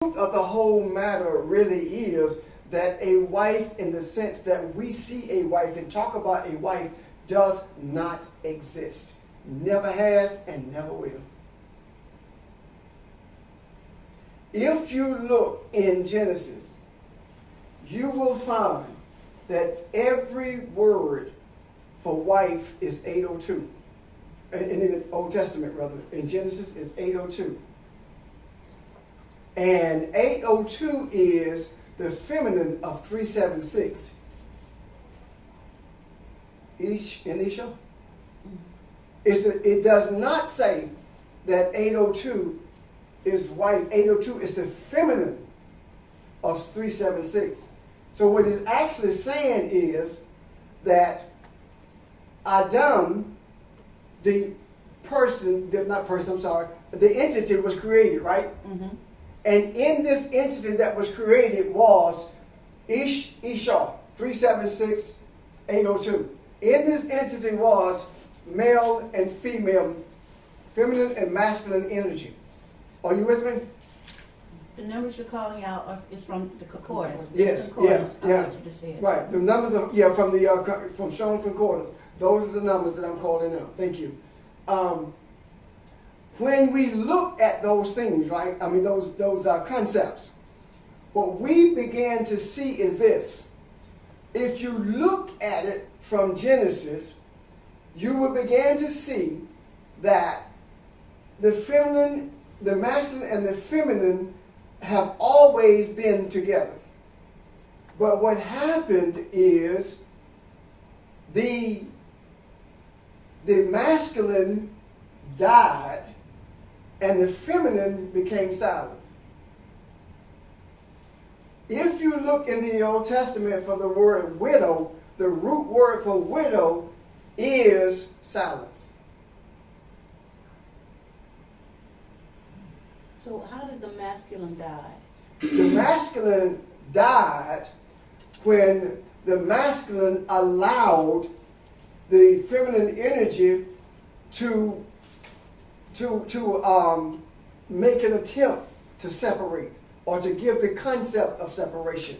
truth of the whole matter really is that a wife, in the sense that we see a wife and talk about a wife, does not exist. Never has and never will. If you look in Genesis, you will find that every word for wife is 802. In the Old Testament, rather, in Genesis, is 802. And 802 is the feminine of 376. Ish and Isha. It does not say that 802 is wife. 802 is the feminine of 376. So what it's actually saying is that Adam, the entity was created, right? Mm-hmm. And in this entity that was created was Isha, 376, 802. In this entity was male and female, feminine and masculine energy. Are you with me? The numbers you're calling out is from the concordance. Yes, yeah. Right. The numbers are from Strong Concordance. Those are the numbers that I'm calling out. Thank you. When we look at those things, right? I mean, those concepts. What we began to see is this. If you look at it from Genesis, you will begin to see that the feminine, the masculine, and the feminine have always been together. But what happened is the masculine died and the feminine became silent. If you look in the Old Testament for the word widow, the root word for widow is silence. So how did the masculine die? The masculine died when the masculine allowed the feminine energy to make an attempt to separate or to give the concept of separation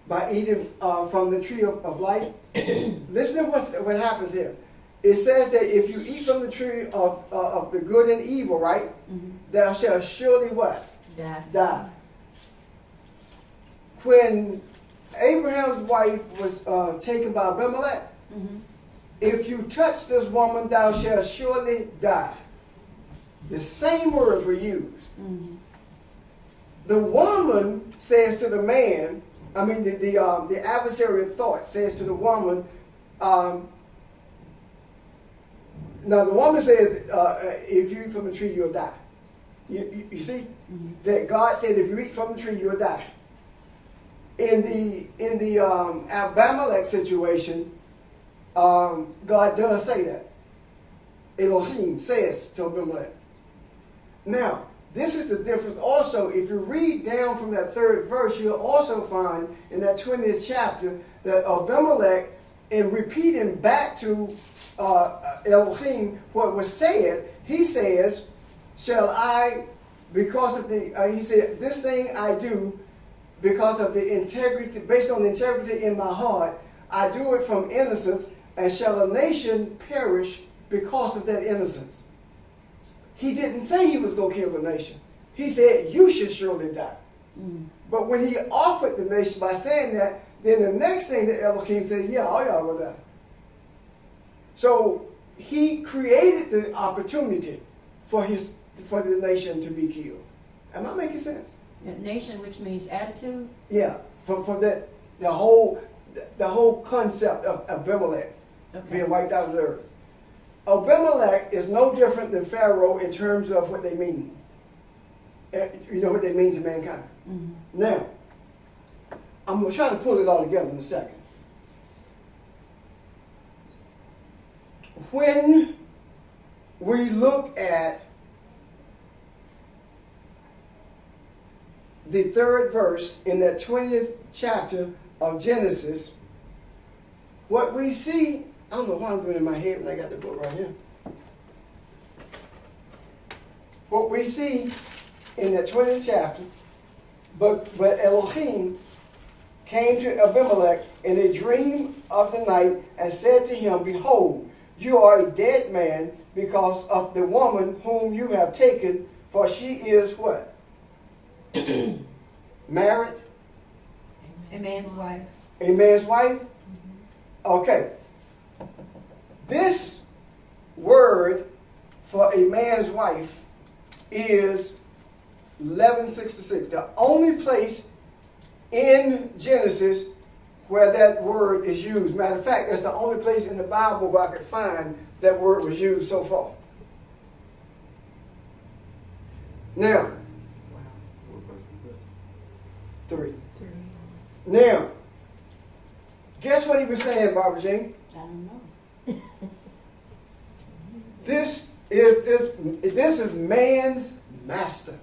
by eating from the tree of life. Listen to what happens here. It says that if you eat from the tree of the good and evil, right, mm-hmm. thou shalt surely what? Die. When Abraham's wife was taken by Abimelech, mm-hmm. if you touch this woman, thou shalt surely die. The same words were used. Mm-hmm. The woman says to the man, the adversarial thought says to the woman, now the woman says, if you eat from the tree, you'll die. You see? Mm-hmm. That God said if you eat from the tree, you'll die. In the Abimelech situation, God does say that. Elohim says to Abimelech. Now, this is the difference also. If you read down from that third verse, you'll also find in that 20th chapter that Abimelech, in repeating back to Elohim what was said, he says, shall I, because of he said, this thing I do because of the integrity, based on the integrity in my heart, I do it from innocence, and shall a nation perish because of that innocence? He didn't say he was going to kill the nation. He said, you should surely die. Mm. But when he offered the nation by saying that, then the next thing that Elohim said, yeah, all y'all will die. So he created the opportunity for the nation to be killed. Am I making sense? Nation, which means attitude? Yeah, for that the whole concept of Abimelech being wiped out of the earth. Abimelech is no different than Pharaoh in terms of what they mean. You know what they mean to mankind. Mm-hmm. Now, I'm going to try to pull it all together in a second. When we look at the third verse in that 20th chapter of Genesis, what we see, I don't know why I'm doing it in my head when I got the book right here. What we see in that 20th chapter But Elohim came to Abimelech in a dream of the night and said to him, Behold, you are a dead man because of the woman whom you have taken, for she is what? Married? A man's wife. A man's wife? Okay. This word for a man's wife is 1166. The only place in Genesis where that word is used. Matter of fact, that's the only place in the Bible where I could find that word was used so far. Now, What verse is that? 3. Now, guess what he was saying, Barbara Jean? I don't know. This is man's master.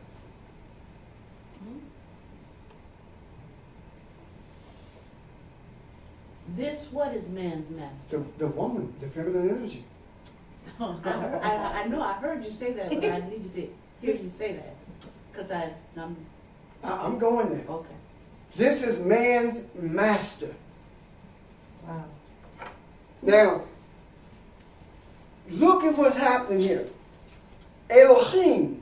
This, what is man's master? The woman, the feminine energy. I know I heard you say that, but I needed to hear you say that. Because I'm going there. okay. This is man's master. Wow. Now, look at what's happening here. Elohim,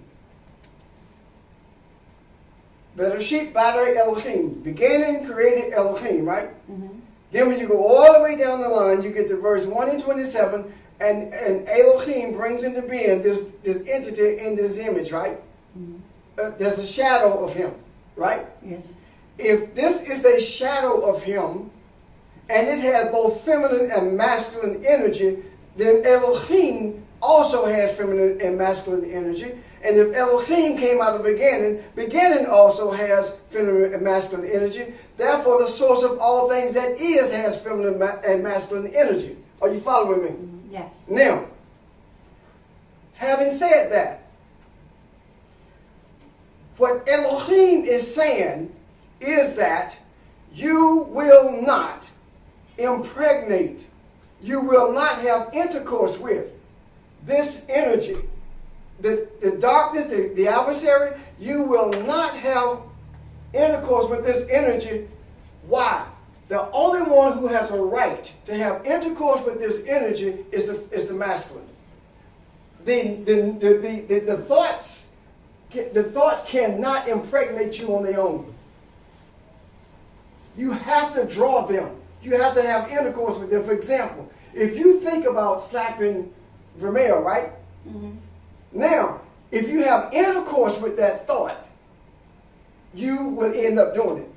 Bereshit Bara Elohim, beginning created Elohim, right? Mm-hmm. Then when you go all the way down the line, you get to verse 1 and 27, and Elohim brings into being this entity in this image, right? Mm-hmm. There's a shadow of him, right? Yes. If this is a shadow of him, and it has both feminine and masculine energy, then Elohim also has feminine and masculine energy. And if Elohim came out of the beginning also has feminine and masculine energy. Therefore, the source of all things that is has feminine and masculine energy. Are you following me? Mm-hmm. Yes. Now, having said that, what Elohim is saying is that you will not impregnate, you will not have intercourse with this energy. The darkness, the adversary, you will not have intercourse with this energy. Why? The only one who has a right to have intercourse with this energy is the masculine. The thoughts cannot impregnate you on their own. You have to draw them. You have to have intercourse with them. For example, if you think about slapping Vermeer, right? Mm-hmm. Now, if you have intercourse with that thought, you will end up doing it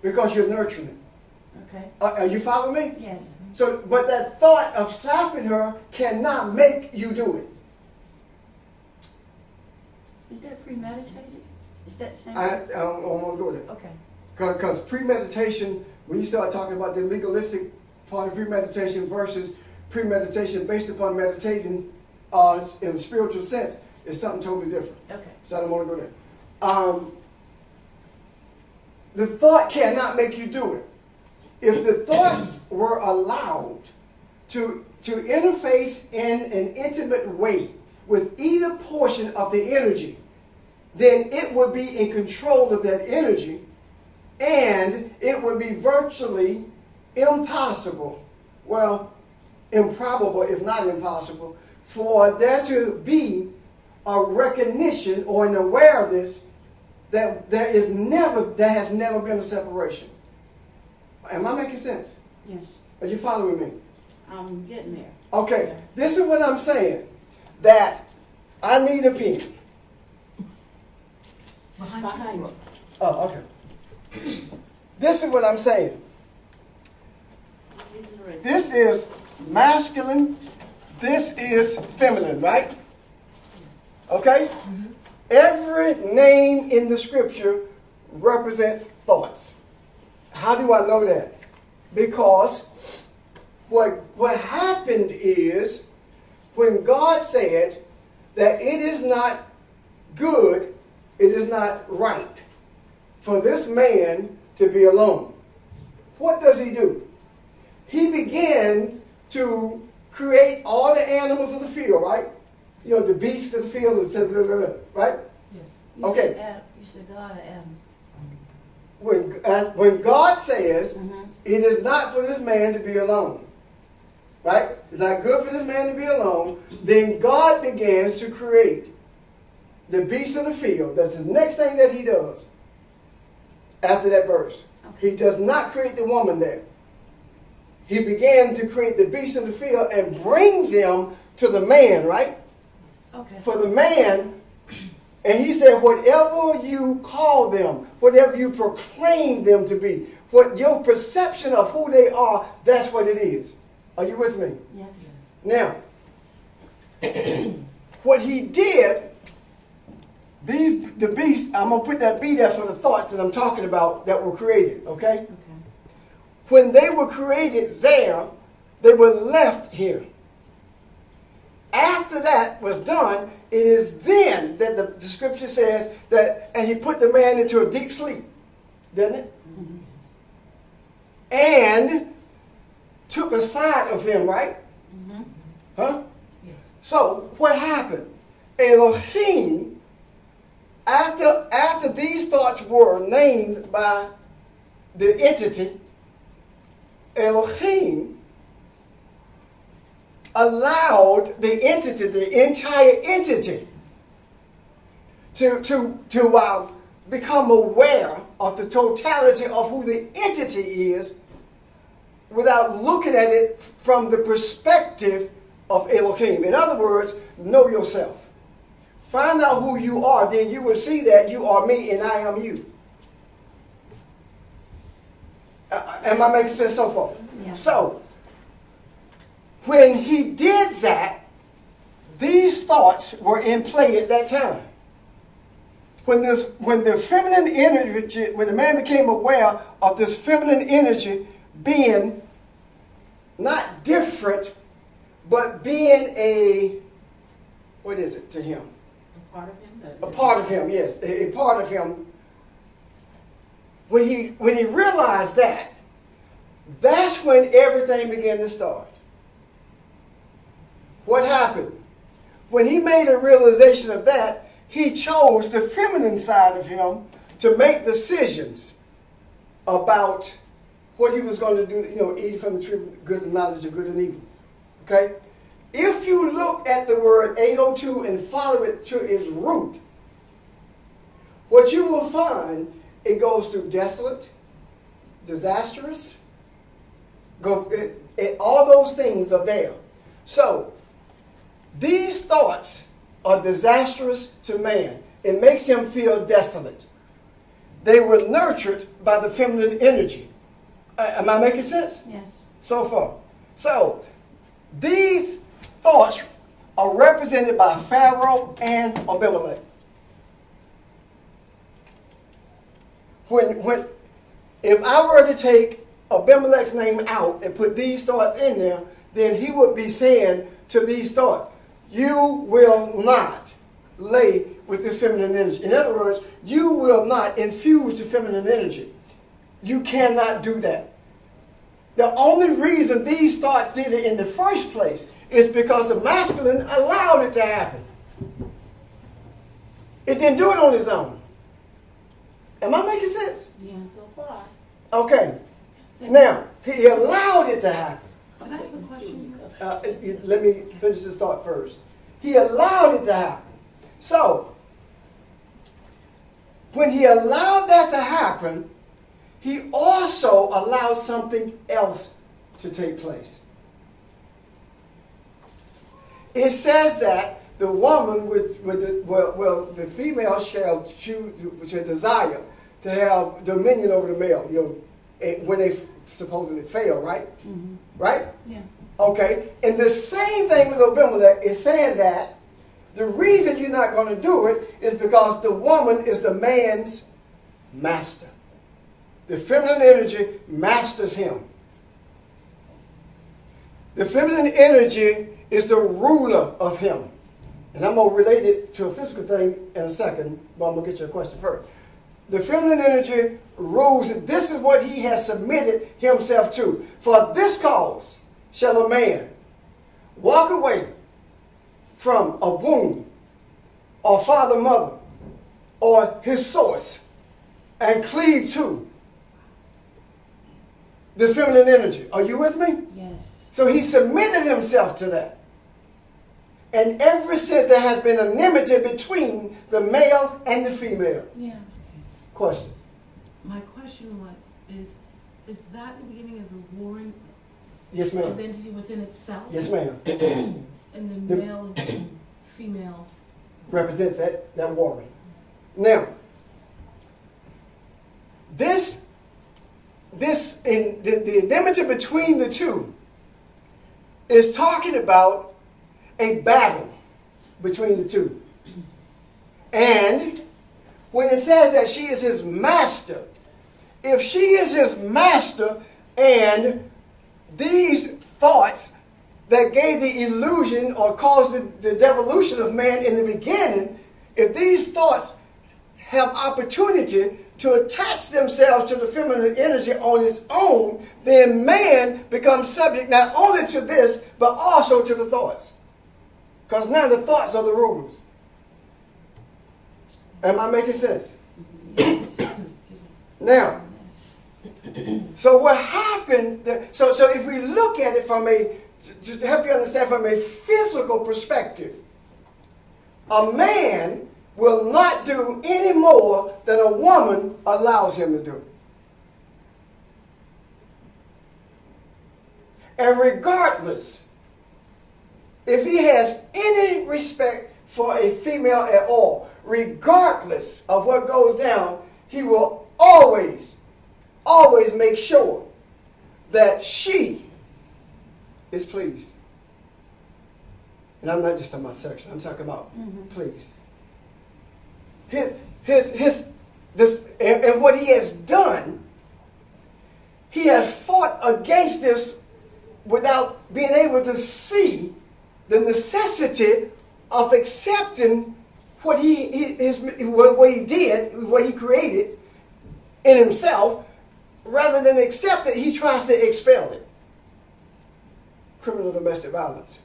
because you're nurturing it. Okay. Are you following me? Yes. So, but that thought of slapping her cannot make you do it. Is that premeditated? Is that same? I don't want to go there. Okay. Because premeditation, when you start talking about the legalistic part of premeditation versus premeditation based upon meditating in a spiritual sense, is something totally different. Okay. So I don't want to go there. The thought cannot make you do it. If the thoughts were allowed to interface in an intimate way with either portion of the energy, then it would be in control of that energy, and it would be virtually impossible, well, improbable if not impossible, for there to be a recognition or an awareness that there has never been a separation. Am I making sense? Yes. Are you following me? I'm getting there. Okay, this is what I'm saying, that I need a pen. Behind you. Oh, okay. This is what I'm saying. This is masculine, this is feminine, right? Okay? Every name in the scripture represents thoughts. How do I know that? Because what happened is when God said that it is not good, it is not right for this man to be alone. What does he do? He began to create all the animals of the field, right? You know, the beasts of the field, right? Yes. You Okay. Said Adam, you said God or Adam? when God says it is not for this man to be alone, right? It's not good for this man to be alone. Then God begins to create the beasts of the field. That's the next thing that he does after that verse. Okay. He does not create the woman there. He began to create the beasts of the field and bring them to the man, right? Okay. For the man, and he said, whatever you call them, whatever you proclaim them to be, what your perception of who they are, that's what it is. Are you with me? Yes. Now, what he did, the beasts, I'm going to put that B there for the thoughts that I'm talking about that were created, okay? Okay. When they were created there, they were left here. After that was done, it is then that the scripture says that, and he put the man into a deep sleep, doesn't it? Mm-hmm. And took a side of him, right? Mm-hmm. Huh? Yes. So what happened? Elohim, after these thoughts were named by the entity, Elohim allowed the entity, the entire entity, to become aware of the totality of who the entity is without looking at it from the perspective of Elohim. In other words, know yourself. Find out who you are, then you will see that you are me and I am you. Am I making sense so far? Yeah. So, when he did that, these thoughts were in play at that time. When the feminine energy, when the man became aware of this feminine energy being not different, but being a, what is it to him? A part of him? A part of him, yes. A part of him. When he realized that, that's when everything began to start. What happened? When he made a realization of that, he chose the feminine side of him to make decisions about what he was going to do, eating from the tree of good and knowledge of good and evil. Okay? If you look at the word 802 and follow it to its root, what you will find, it goes through desolate, disastrous, all those things are there. So, these thoughts are disastrous to man. It makes him feel desolate. They were nurtured by the feminine energy. Am I making sense? Yes. So far. So, these thoughts are represented by Pharaoh and Abimelech. If I were to take Abimelech's name out and put these thoughts in there, then he would be saying to these thoughts, you will not lay with the feminine energy. In other words, you will not infuse the feminine energy. You cannot do that. The only reason these thoughts did it in the first place is because the masculine allowed it to happen. It didn't do it on its own. Am I making sense? Yeah. So far. Okay. Now, he allowed it to happen. Can I ask a question? Let me finish this thought first. He allowed it to happen. So, when he allowed that to happen, he also allowed something else to take place. It says that the woman the female shall desire to have dominion over the male. When they supposedly fail, right? Mm-hmm. Right? Yeah. Okay. And the same thing with Abimelech is saying that the reason you're not going to do it is because the woman is the man's master. The feminine energy masters him. The feminine energy is the ruler of him. And I'm going to relate it to a physical thing in a second, but I'm going to get you a question first. The feminine energy rules, this is what he has submitted himself to. For this cause shall a man walk away from a womb, or father, mother, or his source, and cleave to the feminine energy. Are you with me? Yes. So he submitted himself to that. And ever since there has been enmity between the male and the female. Yeah. Question. My question is that the beginning of the warring Yes, of ma'am. the entity within itself? Yes, ma'am. And the male and female. Represents that warring. Now, this in the enmity between the two is talking about a battle between the two. And when it says that she is his master, if she is his master and these thoughts that gave the illusion or caused the devolution of man in the beginning, if these thoughts have opportunity to attach themselves to the feminine energy on its own, then man becomes subject not only to this, but also to the thoughts. Because now the thoughts are the rulers. Am I making sense? Now, so what happened, so if we look at it from to help you understand from a physical perspective, a man will not do any more than a woman allows him to do. And regardless, if he has any respect for a female at all, regardless of what goes down, he will always make sure that she is pleased. And I'm not just talking about sex, I'm talking about pleased. And what he has done, he has fought against this without being able to see the necessity of accepting what he did, what he created in himself, rather than accept it, he tries to expel it. Criminal domestic violence.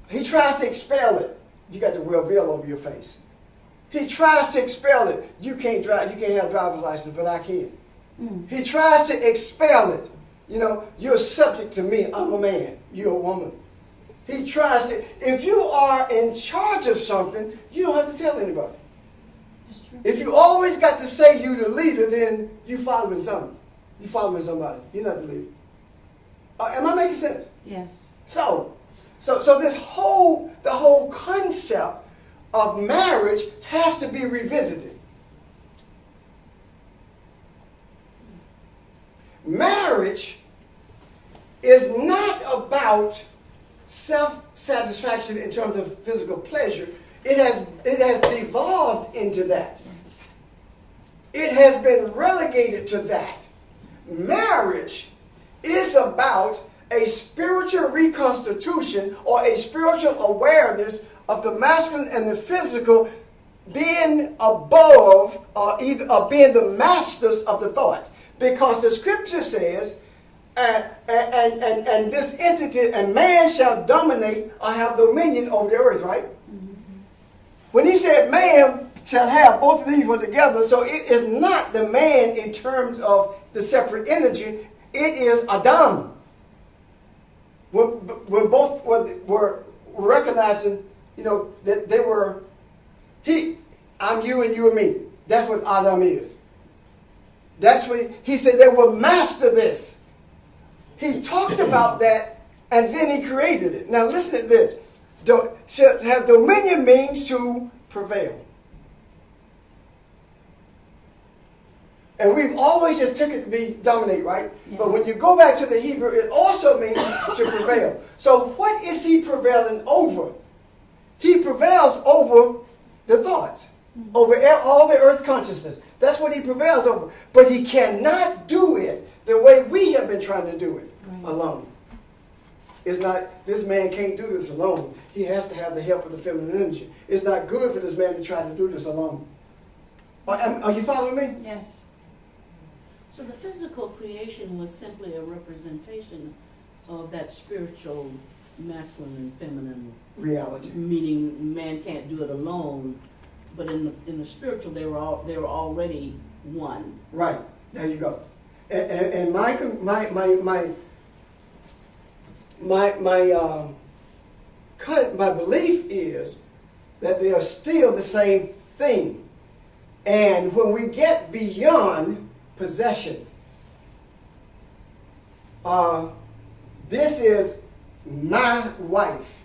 He tries to expel it. You got the real veil over your face. He tries to expel it. You can't drive. You can't have a driver's license, but I can. He tries to expel it. You know, you're subject to me. I'm a man. You're a woman. He tries to. If you are in charge of something, you don't have to tell anybody. That's true. If you always got to say you the leader, then you following something. You following somebody. You're not the leader. Am I making sense? Yes. So the whole concept of marriage has to be revisited. Marriage is not about self-satisfaction in terms of physical pleasure. It has devolved into that. Yes. It has been relegated to that. Marriage is about a spiritual reconstitution or a spiritual awareness of the masculine and the physical being above or being the masters of the thoughts. Because the scripture says, and this entity, and man shall dominate or have dominion over the earth, right? Mm-hmm. When he said man shall have both of these were together, so it is not the man in terms of the separate energy, it is Adam. When both were recognizing, that they were, I'm you and you and me. That's what Adam is. That's what he said they will master this. He talked about that and then he created it. Now listen to this. Have dominion means to prevail. And we've always just took it to be dominate, right? Yes. But when you go back to the Hebrew, it also means to prevail. So what is he prevailing over? He prevails over the thoughts, over all the earth consciousness. That's what he prevails over. But he cannot do it the way we have been trying to do it alone. It's not, this man can't do this alone. He has to have the help of the feminine energy. It's not good for this man to try to do this alone. Are you following me? Yes. So the physical creation was simply a representation of that spiritual masculine and feminine reality. Meaning man can't do it alone. but in the spiritual, they were already one. Right. There you go. And my belief is that they are still the same thing. And when we get beyond possession, this is my wife.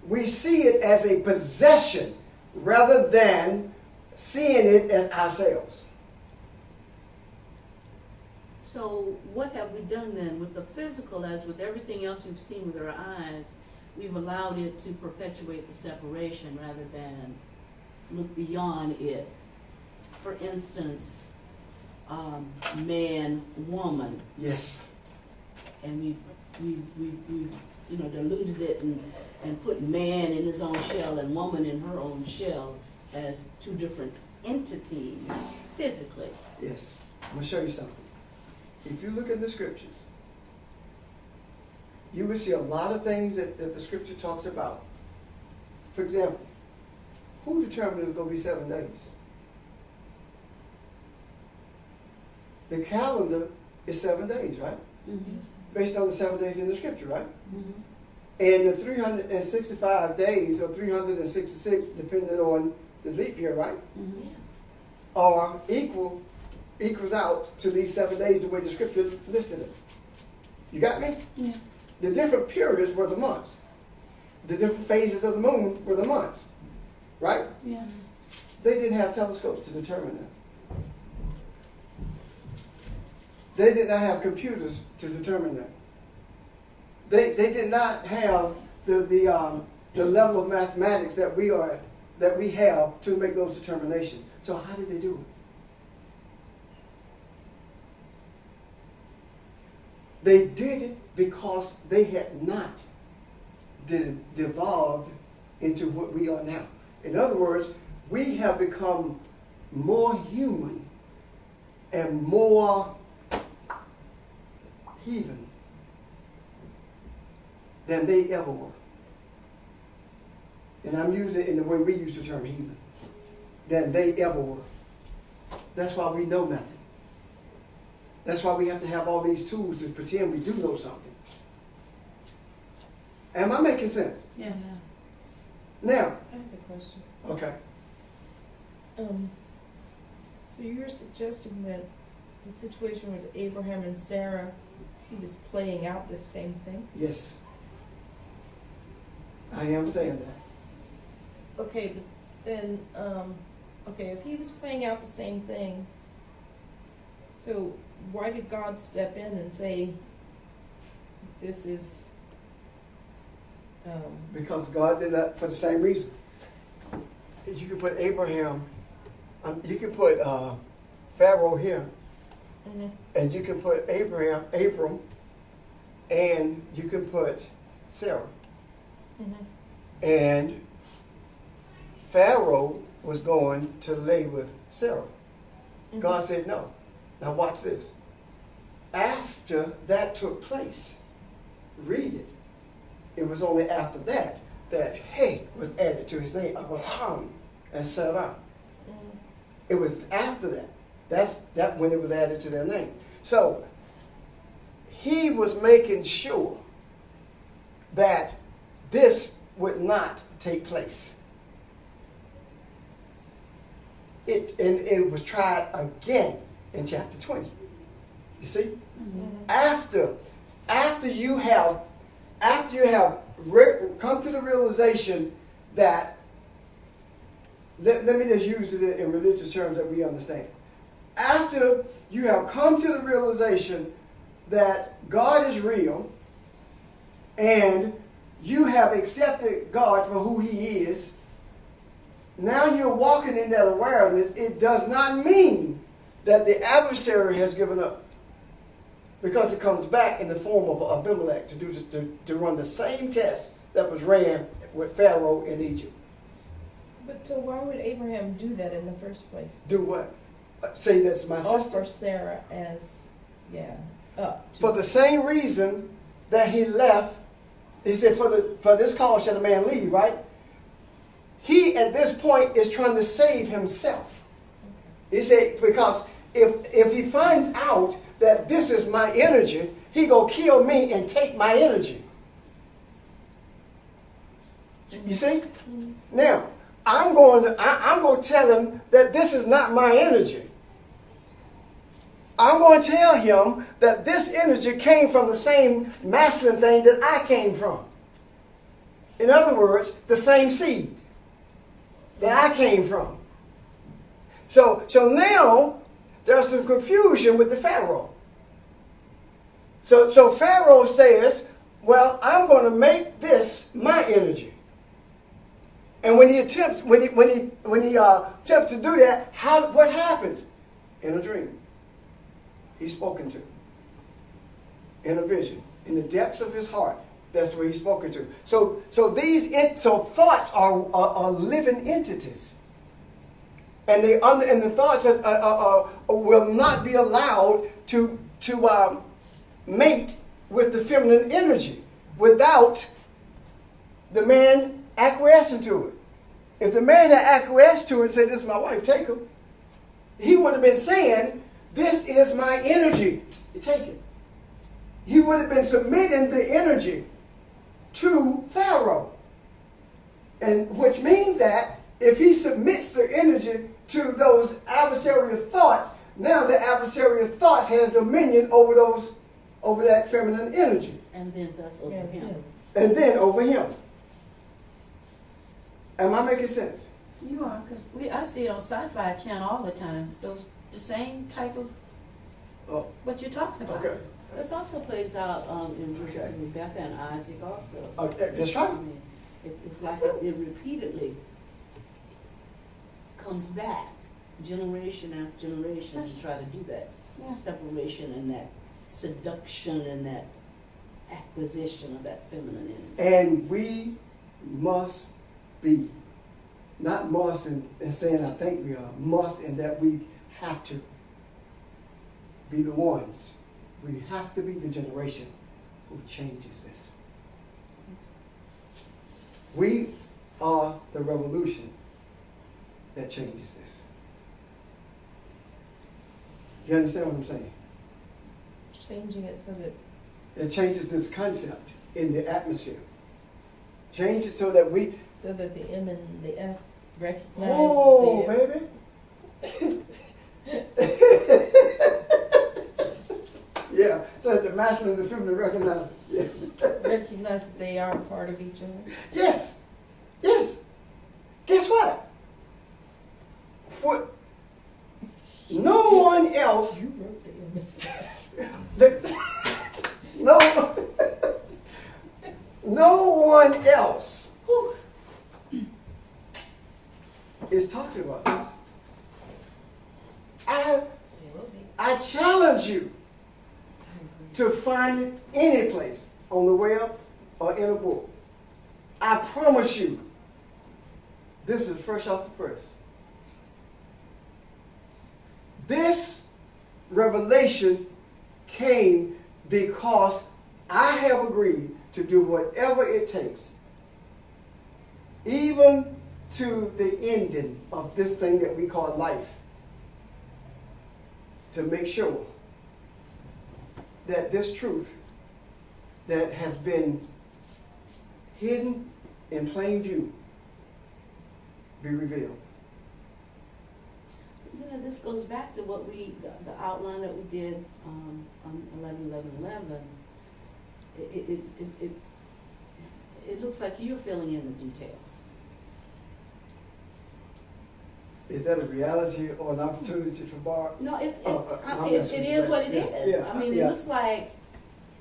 We see it as a possession rather than seeing it as ourselves. So what have we done then with the physical, as with everything else we've seen with our eyes? We've allowed it to perpetuate the separation rather than look beyond it. For instance, man, woman, Yes. and we've diluted it and put man in his own shell and woman in her own shell as two different entities physically. Yes. I'm going to show you something. If you look at the scriptures, you will see a lot of things that the scripture talks about. For example, who determined it was going to be 7 days? The calendar is 7 days, right? Mm-hmm. Based on the 7 days in the scripture, right? Mm-hmm. And the 365 days, or 366, depending on the leap year, right? Mm-hmm. Are equals out to these 7 days the way the scripture listed it. You got me? Yeah. The different periods were the months. The different phases of the moon were the months. Right? Yeah. They didn't have telescopes to determine that. They did not have computers to determine that. They did not have the level of mathematics that we have to make those determinations. So how did they do it? They did it because they had not devolved into what we are now. In other words, we have become more human and more heathen than they ever were. And I'm using it in the way we use the term heathen. Than they ever were. That's why we know nothing. That's why we have to have all these tools to pretend we do know something. Am I making sense? Yes. Now, I have a question. okay. So you're suggesting that the situation with Abraham and Sarah, he was playing out the same thing? Yes. I am saying that. Okay, but then, if he was playing out the same thing, so why did God step in and say, this is, Because God did that for the same reason. You can put Abraham, you can put Pharaoh here, and you can put Abram, and you can put Sarah. And Pharaoh was going to lay with Sarah. God said no. Now watch this. After that took place, read it. It was only after that Hey was added to his name, Abraham and Sarah. It was after that. That's when it was added to their name. So he was making sure that this would not take place. It was tried again in chapter 20. You see? After you have come to the realization that, let me just use it in religious terms that we understand. After you have come to the realization that God is real and you have accepted God for who He is, now you're walking in that awareness. It does not mean that the adversary has given up, because it comes back in the form of Abimelech to run the same test that was ran with Pharaoh in Egypt. but so why would Abraham do that in the first place? Do what? Say that's my sister. Offer Sarah as, up to. For the same reason that he left, he said, for this cause shall a man leave, right? he at this point is trying to save himself. He said, because if he finds out that this is my energy, he gonna kill me and take my energy. You see? Now, I'm going to tell him that this is not my energy. I'm going to tell him that this energy came from the same masculine thing that I came from. In other words, the same seed that I came from. So now there's some confusion with the Pharaoh. So Pharaoh says, well, I'm going to make this my energy. And when he attempts to do that, what happens? In a dream. He's spoken to. In a vision. In the depths of his heart. That's where he's spoken to. So thoughts are living entities. And the thoughts will not be allowed to mate with the feminine energy without the man acquiescing to it. If the man had acquiesced to it and said, this is my wife, take her, he would have been saying, this is my energy, take it. He would have been submitting the energy to Pharaoh. And which means that if he submits the energy to those adversarial thoughts, now the adversarial thoughts has dominion over that feminine energy. And then thus over him. And then over him. Am I making sense? You are, because I see it on Sci-Fi Channel all the time. The same type of what you're talking about. Okay. This also plays out in Okay. Rebecca and Isaac also. That's right. I mean, it's like it repeatedly comes back, generation after generation, to try to do that separation and that seduction and that acquisition of that feminine energy. And we must be, not must in saying I think we are, must in that we have to be the ones. We have to be the generation who changes this. We are the revolution that changes this. You understand what I'm saying? Changing it so that It changes this concept in the atmosphere. Change it so that we... so that the M and the F recognize. Oh, that baby. Yeah, so that the masculine and the feminine recognize it. Yeah. recognize that they are part of each other. Yes. Yes. Guess what? What? No one else. You wrote the image. No one else is talking about this. I challenge you to find it any place on the web or in a book. I promise you, this is fresh off the press. This revelation came because I have agreed to do whatever it takes, even to the ending of this thing that we call life, to make sure that this truth that has been hidden in plain view be revealed. You know, this goes back to what the outline that we did on 11/11/11. It looks like you're filling in the details. Is that a reality or an opportunity for Barb? No, it is messing what with it you. is. Yeah, I mean, yeah. it looks like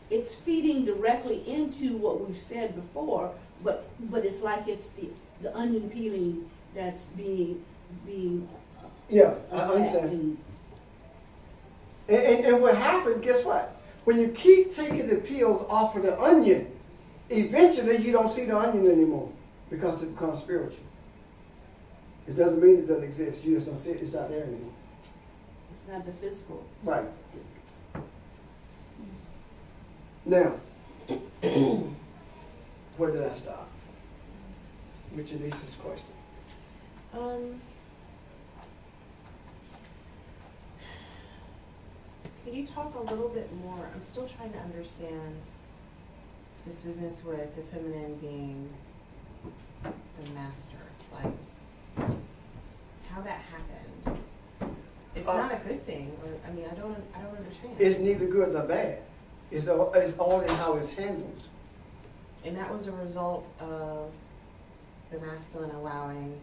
it's feeding directly into what we've said before, but it's like it's the onion peeling that's being Yeah, I understand. And what happened, guess what? When you keep taking the peels off of the onion, eventually you don't see the onion anymore because it becomes spiritual. It doesn't mean it doesn't exist. You just don't see it. It's not there anymore. It's not the physical. Right. Now, where did I stop? With Janice's question. Could you talk a little bit more? I'm still trying to understand this business with the feminine being the master. Like, how that happened. It's not a good thing. Or I mean, I don't understand. It's neither good nor bad. It's all in how it's handled. And that was a result of the masculine allowing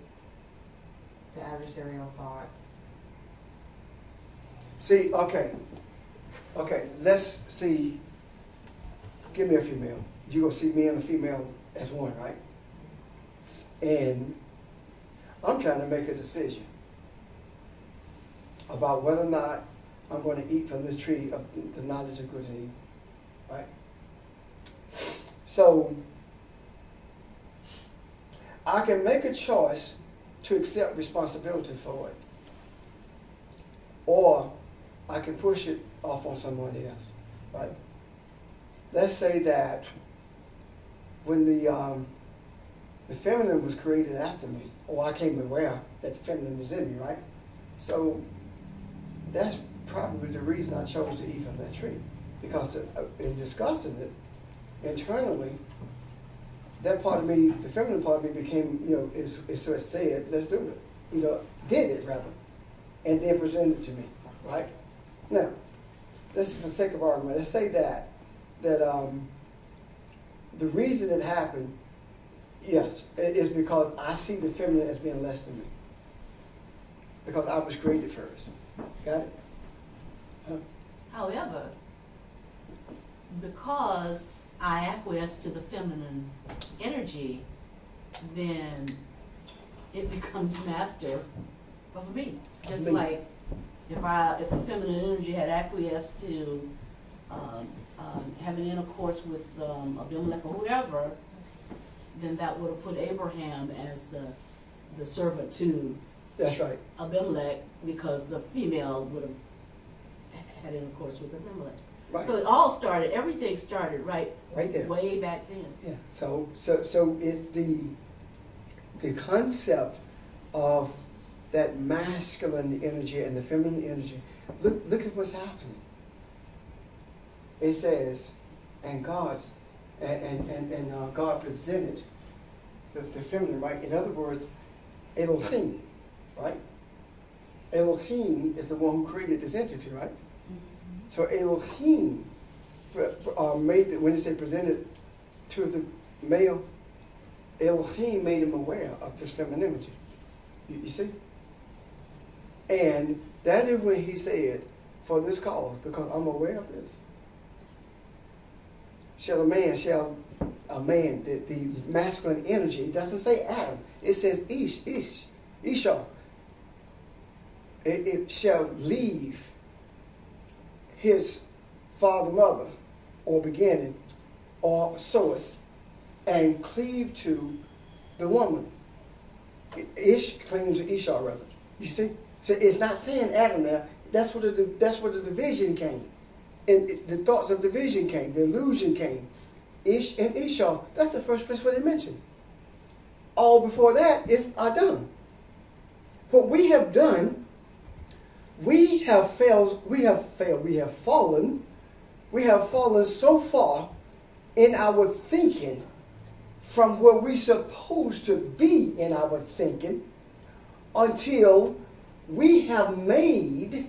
the adversarial thoughts. See, okay, let's see. Give me a female. You're going to see me and a female as one, right? And I'm trying to make a decision about whether or not I'm going to eat from this tree of the knowledge of good and evil, right? So, I can make a choice to accept responsibility for it, or I can push it off on someone else, right? Let's say that when the feminine was created after me, or I came aware that the feminine was in me, right? So that's probably the reason I chose to eat from that tree, because in discussing it internally, that part of me, the feminine part of me became, is so it said, let's do it. Did it rather, and then presented it to me, right? Now, this is for the sake of argument. Let's say that the reason it happened, yes, is because I see the feminine as being less than me, because I was created first. Got it? Huh? However, because I acquiesce to the feminine energy, then it becomes master of me. Just like if the feminine energy had acquiesced to having intercourse with Abimelech or whoever, then that would have put Abraham as the servant to That's right. Abimelech, because the female would have had intercourse with Abimelech. Right. So everything started right there. way back then. Yeah. So it's the concept of that masculine energy and the feminine energy. Look at what's happening. It says, and God presented the feminine, right? In other words, Elohim, right? Elohim is the one who created this entity, right? Mm-hmm. So Elohim made, when it said presented to the male, Elohim made him aware of this femininity. You see? And that is when he said, for this cause, because I'm aware of this, shall a man, the masculine energy, it doesn't say Adam, it says Isha. It shall leave his father, mother, or beginning, or source, and cleave to the woman. Ish cleaves to Isha, rather. You see? So it's not saying Adam there. That's where the division came. And the thoughts of division came. The illusion came. Ish and Isha, that's the first place where they mentioned. All before that is Adam. What we have done, we have fallen so far in our thinking from where we're supposed to be in our thinking, until we have made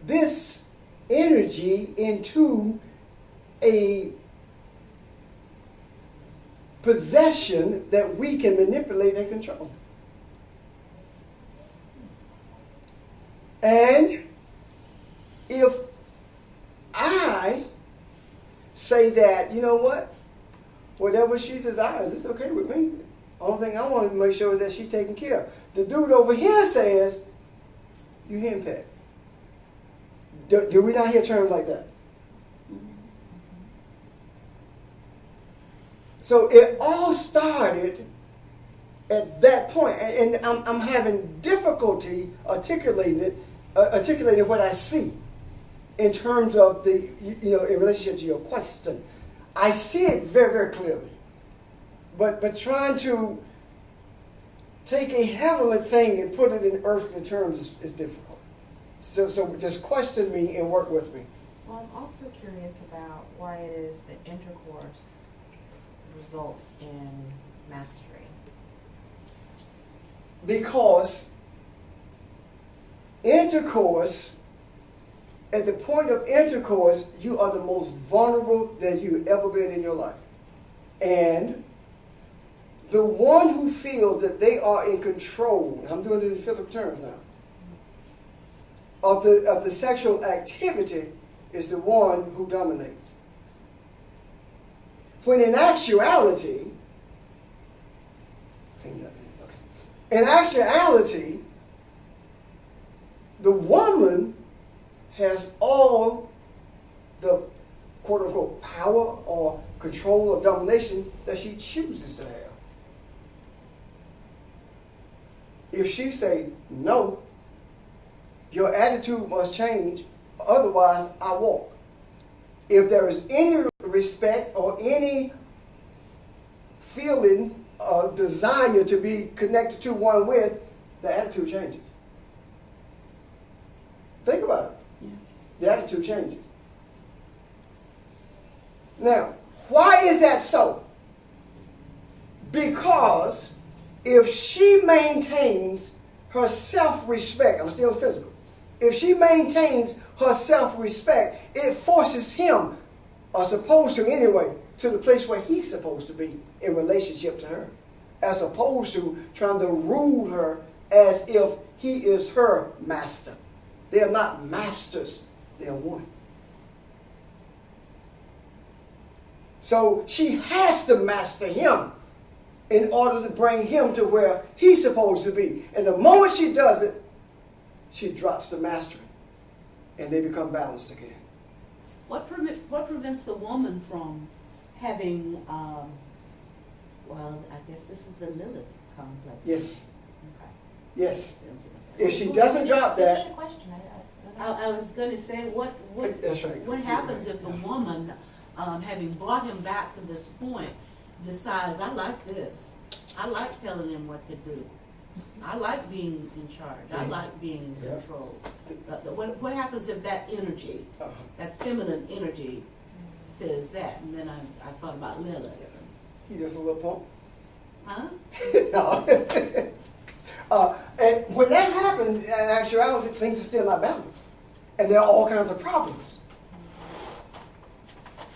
this energy into a possession that we can manipulate and control. And if I say that, you know what, whatever she desires, it's okay with me. Only thing I want to make sure is that she's taken care of. The dude over here says, you henpecked. Do we not hear terms like that? So it all started at that point, and I'm having difficulty articulating what I see in terms of the, in relationship to your question. I see it very, very clearly, but trying to take a heavenly thing and put it in earthly terms is difficult. So just question me and work with me. Well, I'm also curious about why it is that intercourse results in mastery. Because intercourse, at the point of intercourse, you are the most vulnerable that you've ever been in your life. And the one who feels that they are in control, I'm doing it in physical terms now, of the sexual activity is the one who dominates. When in actuality, the woman has all the quote-unquote power or control or domination that she chooses to have. If she say, no, your attitude must change, otherwise I walk. If there is any respect or any feeling or desire to be connected to one with, the attitude changes. Think about it. Yeah. The attitude changes. Now, why is that so? Because if she maintains her self-respect, I'm still physical, if she maintains her self-respect, it forces him, or supposed to anyway, to the place where he's supposed to be in relationship to her, as opposed to trying to rule her as if he is her master. They are not masters, they are one. So she has to master him in order to bring him to where he's supposed to be. And the moment she does it, she drops the mastery, and they become balanced again. What prevents the woman from having, well, I guess this is the Lilith complex. Yes. Okay. Yes. If she doesn't drop Finish that, your question. I was going to say, what that's right. what happens if the woman, having brought him back to this point, decides, I like this. I like telling him what to do. I like being in charge. I like being in control. What happens if that energy, that feminine energy, says that? And then I thought about Lilith. He just a little punk. Huh? No. And when that happens, in actuality, things are still not balanced. And there are all kinds of problems.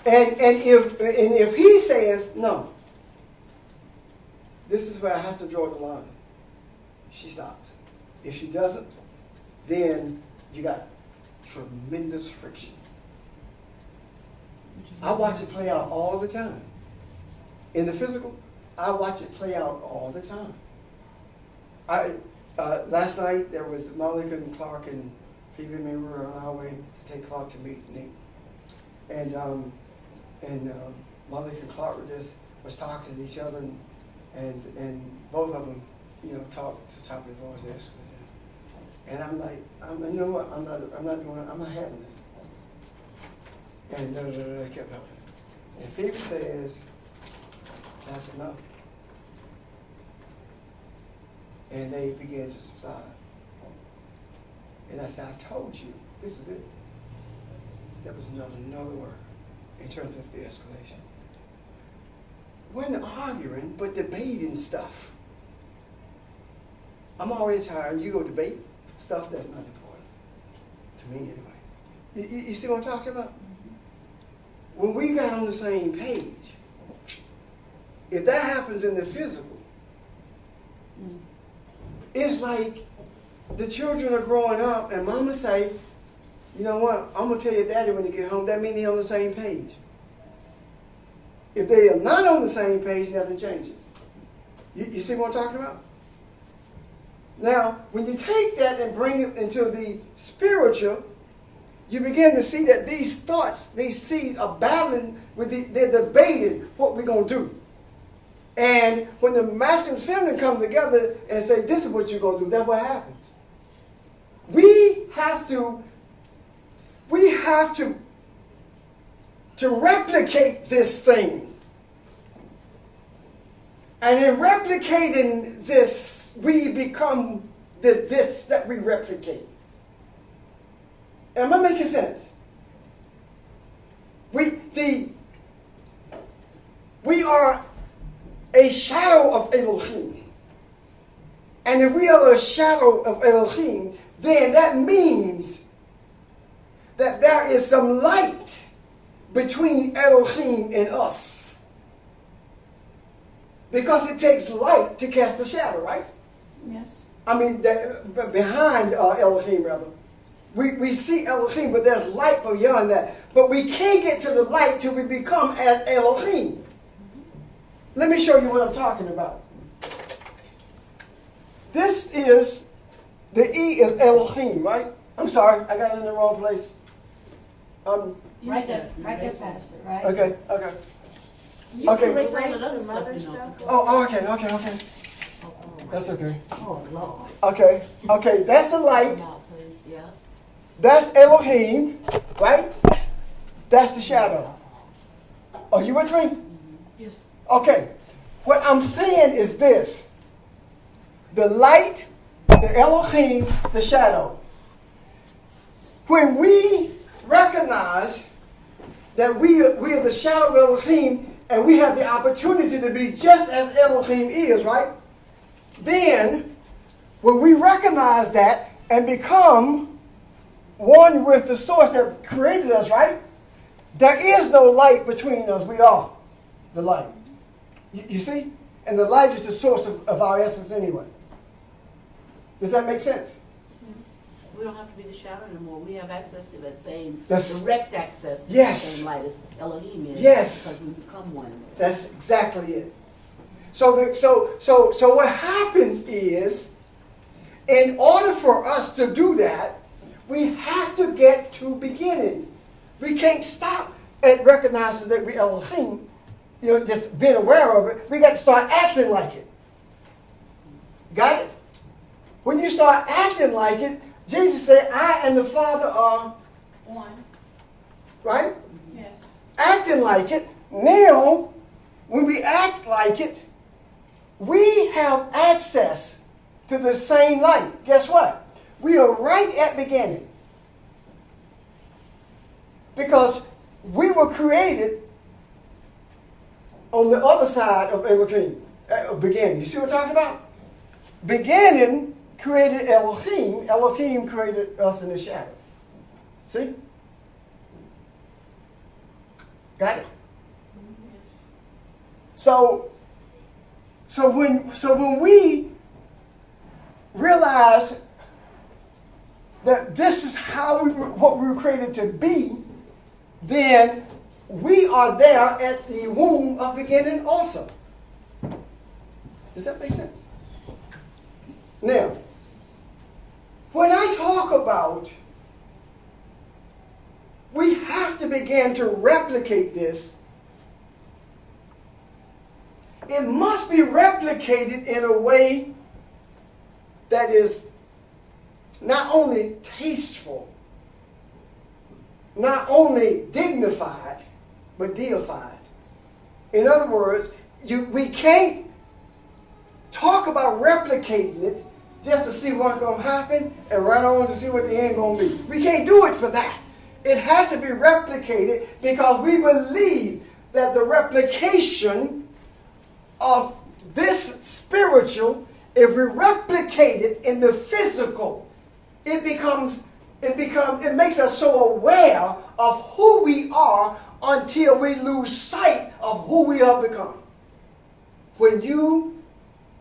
And if he says, no, this is where I have to draw the line, she stops. If she doesn't, then you got tremendous friction. I watch it play out all the time. In the physical, I watch it play out all the time. Last night there was Monica and Clark and Phoebe and me were on our way to take Clark to meet Nick. And Monica and Clark was talking to each other, and both of them, talked to the top of their voice. Yes. And I'm like, you know what? I'm not having this. And I kept helping. And Phoebe says, that's enough. And they began to subside. And I said, I told you, this is it. There was not another word in terms of the escalation. Wasn't arguing, but debating stuff. I'm already tired. You go debate stuff that's not important. To me, anyway. You see what I'm talking about? When we got on the same page, if that happens in the physical, it's like the children are growing up and mama say, you know what, I'm going to tell your daddy when you get home. That means they're on the same page. If they are not on the same page, nothing changes. You see what I'm talking about? Now, when you take that and bring it into the spiritual, you begin to see that these thoughts, these seeds are battling they're debating what we're going to do. And when the masculine and feminine come together and say, this is what you're going to do, that's what happens. We have to replicate this thing. And in replicating this, we become the this that we replicate. Am I making sense? We are a shadow of Elohim. And if we are a shadow of Elohim, then that means that there is some light between Elohim and us. Because it takes light to cast a shadow, right? Yes. I mean, behind Elohim, rather. We see Elohim, but there's light beyond that. But we can't get to the light till we become as Elohim. Let me show you what I'm talking about. This is, the E is Elohim, right? I'm sorry, I got it in the wrong place. Right there, Pastor, right? Okay. You Okay. can erase all that Erase other some stuff, other you know. stuff. Oh, okay. Oh, That's okay. Oh, Lord. Okay, that's the light. Come out, please. Yeah. That's Elohim, right? That's the shadow. Are you with me? Yes. Okay, what I'm saying is this. The light, the Elohim, the shadow. When we recognize that we are the shadow of Elohim and we have the opportunity to be just as Elohim is, right? Then, when we recognize that and become one with the source that created us, right? There is no light between us. We are the light. You see? And the light is the source of our essence anyway. Does that make sense? We don't have to be the shadow anymore. We have access to that same That's- direct access to Yes. the same light as Elohim is. Yes. Because we become one. That's exactly it. So what happens is, in order for us to do that, we have to get to beginning. We can't stop at recognizing that we Elohim, just being aware of it. We got to start acting like it. Got it? When you start acting like it, Jesus said, I and the Father are, One. right? Yes. Acting like it. Now, when we act like it, we have access to the same light. Guess what? We are right at beginning. Because we were created on the other side of Elohim. Beginning. You see what I'm talking about? Beginning created Elohim. Elohim created us in the shadow. See? Got it? Yes. So when we realize that this is what we were created to be, then we are there at the womb of beginning also. Does that make sense? Now, when I talk about we have to begin to replicate this, it must be replicated in a way that is not only tasteful, not only dignified, but deified. In other words, we can't talk about replicating it just to see what's going to happen and run on to see what the end going to be. We can't do it for that. It has to be replicated because we believe that the replication of this spiritual, if we replicate it in the physical, it makes us so aware of who we are until we lose sight of who we have become. When you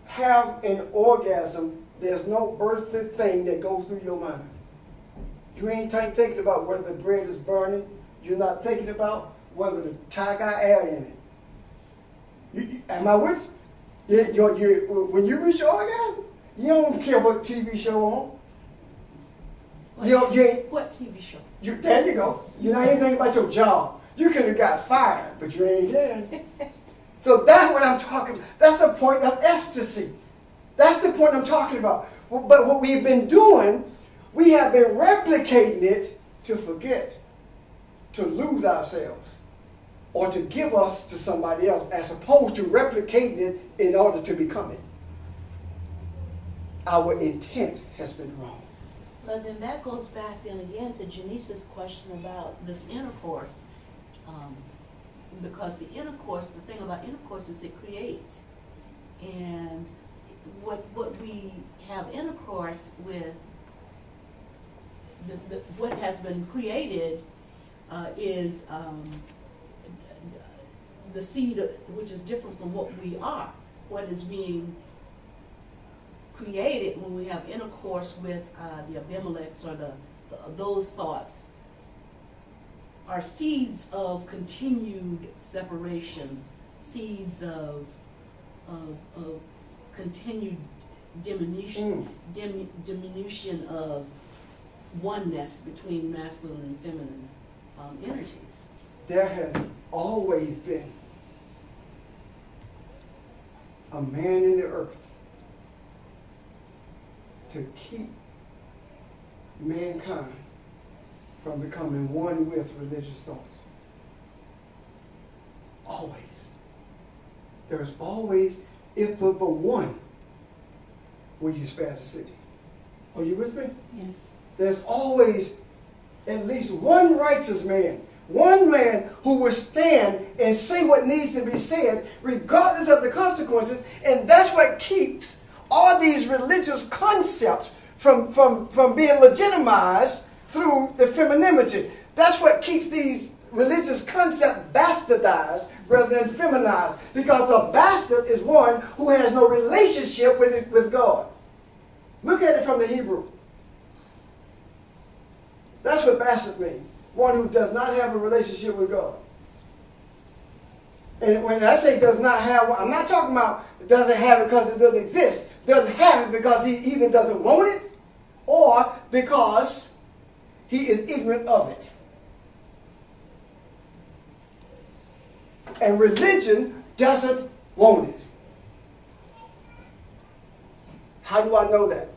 have an orgasm, there's no earthly thing that goes through your mind. You ain't thinking about whether the bread is burning. You're not thinking about whether the tie got air in it. Am I with you? When you reach your orgasm, you don't care what TV show on. You ain't. What TV show? There you go. You're not even thinking about your job. You could have got fired, but you ain't there. So that's what I'm talking about. That's the point of ecstasy. That's the point I'm talking about. But what we've been doing, we have been replicating it to forget, to lose ourselves. or to give us to somebody else as opposed to replicating it in order to become it. Our intent has been wrong. But then that goes back then again to Janice's question about this intercourse. Because the intercourse, the thing about intercourse is it creates. And what we have intercourse with, what has been created is the seed, which is different from what we are. What is being created when we have intercourse with the Abimelechs or those thoughts are seeds of continued separation, seeds of continued diminution of oneness between masculine and feminine energies. There has always been a man in the earth to keep mankind from becoming one with religious thoughts. Always. There's always, if but one, will you spare the city. Are you with me? Yes. There's always at least one righteous man, one man who will stand and say what needs to be said regardless of the consequences, and that's what keeps all these religious concepts from being legitimized through the femininity. That's what keeps these religious concepts bastardized rather than feminized, because a bastard is one who has no relationship with God. Look at it from the Hebrew. That's what bastard means. One who does not have a relationship with God. And when I say does not have one, I'm not talking about doesn't have it because it doesn't exist. Doesn't have it because he either doesn't want it or because he is ignorant of it. And religion doesn't want it. How do I know that?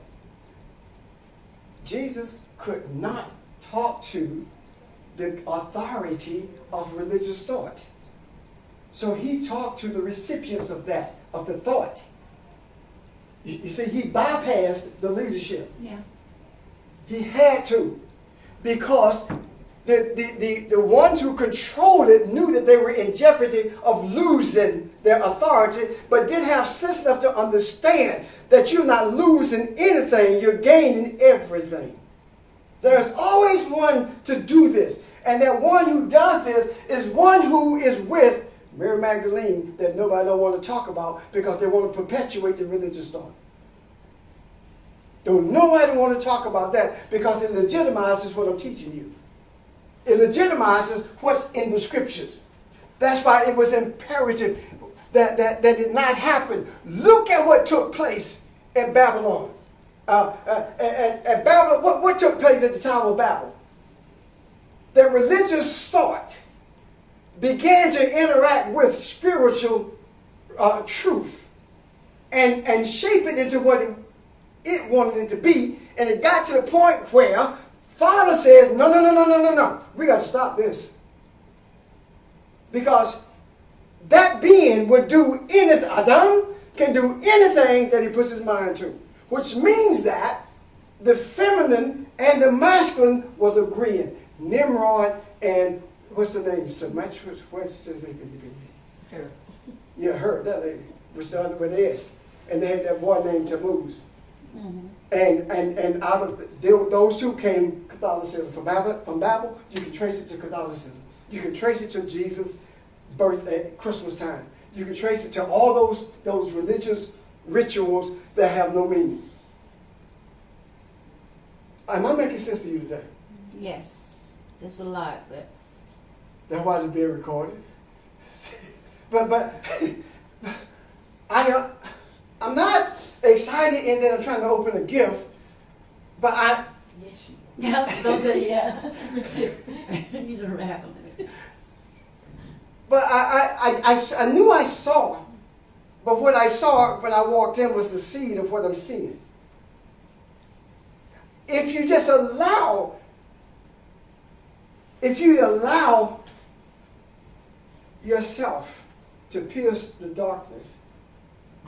Jesus could not talk to the authority of religious thought. So he talked to the recipients of that, of the thought. You see, he bypassed the leadership. Yeah. He had to, because the ones who controlled it knew that they were in jeopardy of losing their authority, but didn't have sense enough to understand that you're not losing anything, you're gaining everything. There's always one to do this. And that one who does this is one who is with Mary Magdalene that nobody don't want to talk about because they want to perpetuate the religious thought. Don't nobody want to talk about that because it legitimizes what I'm teaching you. It legitimizes what's in the scriptures. That's why it was imperative that did not happen. Look at what took place in Babylon. At Babylon, what took place at the Tower of Babel? That religious thought began to interact with spiritual truth and shape it into what it wanted it to be. And it got to the point where Father says, no. We got to stop this. Because that being would do anything. Adam can do anything that he puts his mind to. Which means that the feminine and the masculine was agreeing. Nimrod and what's the name? Her. Yeah, her, that lady. Was the other with the S. And they had that boy named Tammuz. Mm-hmm. And out of those two came Catholicism. From Babel, you can trace it to Catholicism. You can trace it to Jesus' birth at Christmas time. You can trace it to all those religious rituals that have no meaning. Am I making sense to you today? Yes. There's a lot, but That's why it's being recorded. but I'm not excited in that I'm trying to open a gift, but Yes, you those are, yeah. These are rattling. But I knew I saw, but what I saw when I walked in was the seed of what I'm seeing. If you just allow yourself to pierce the darkness,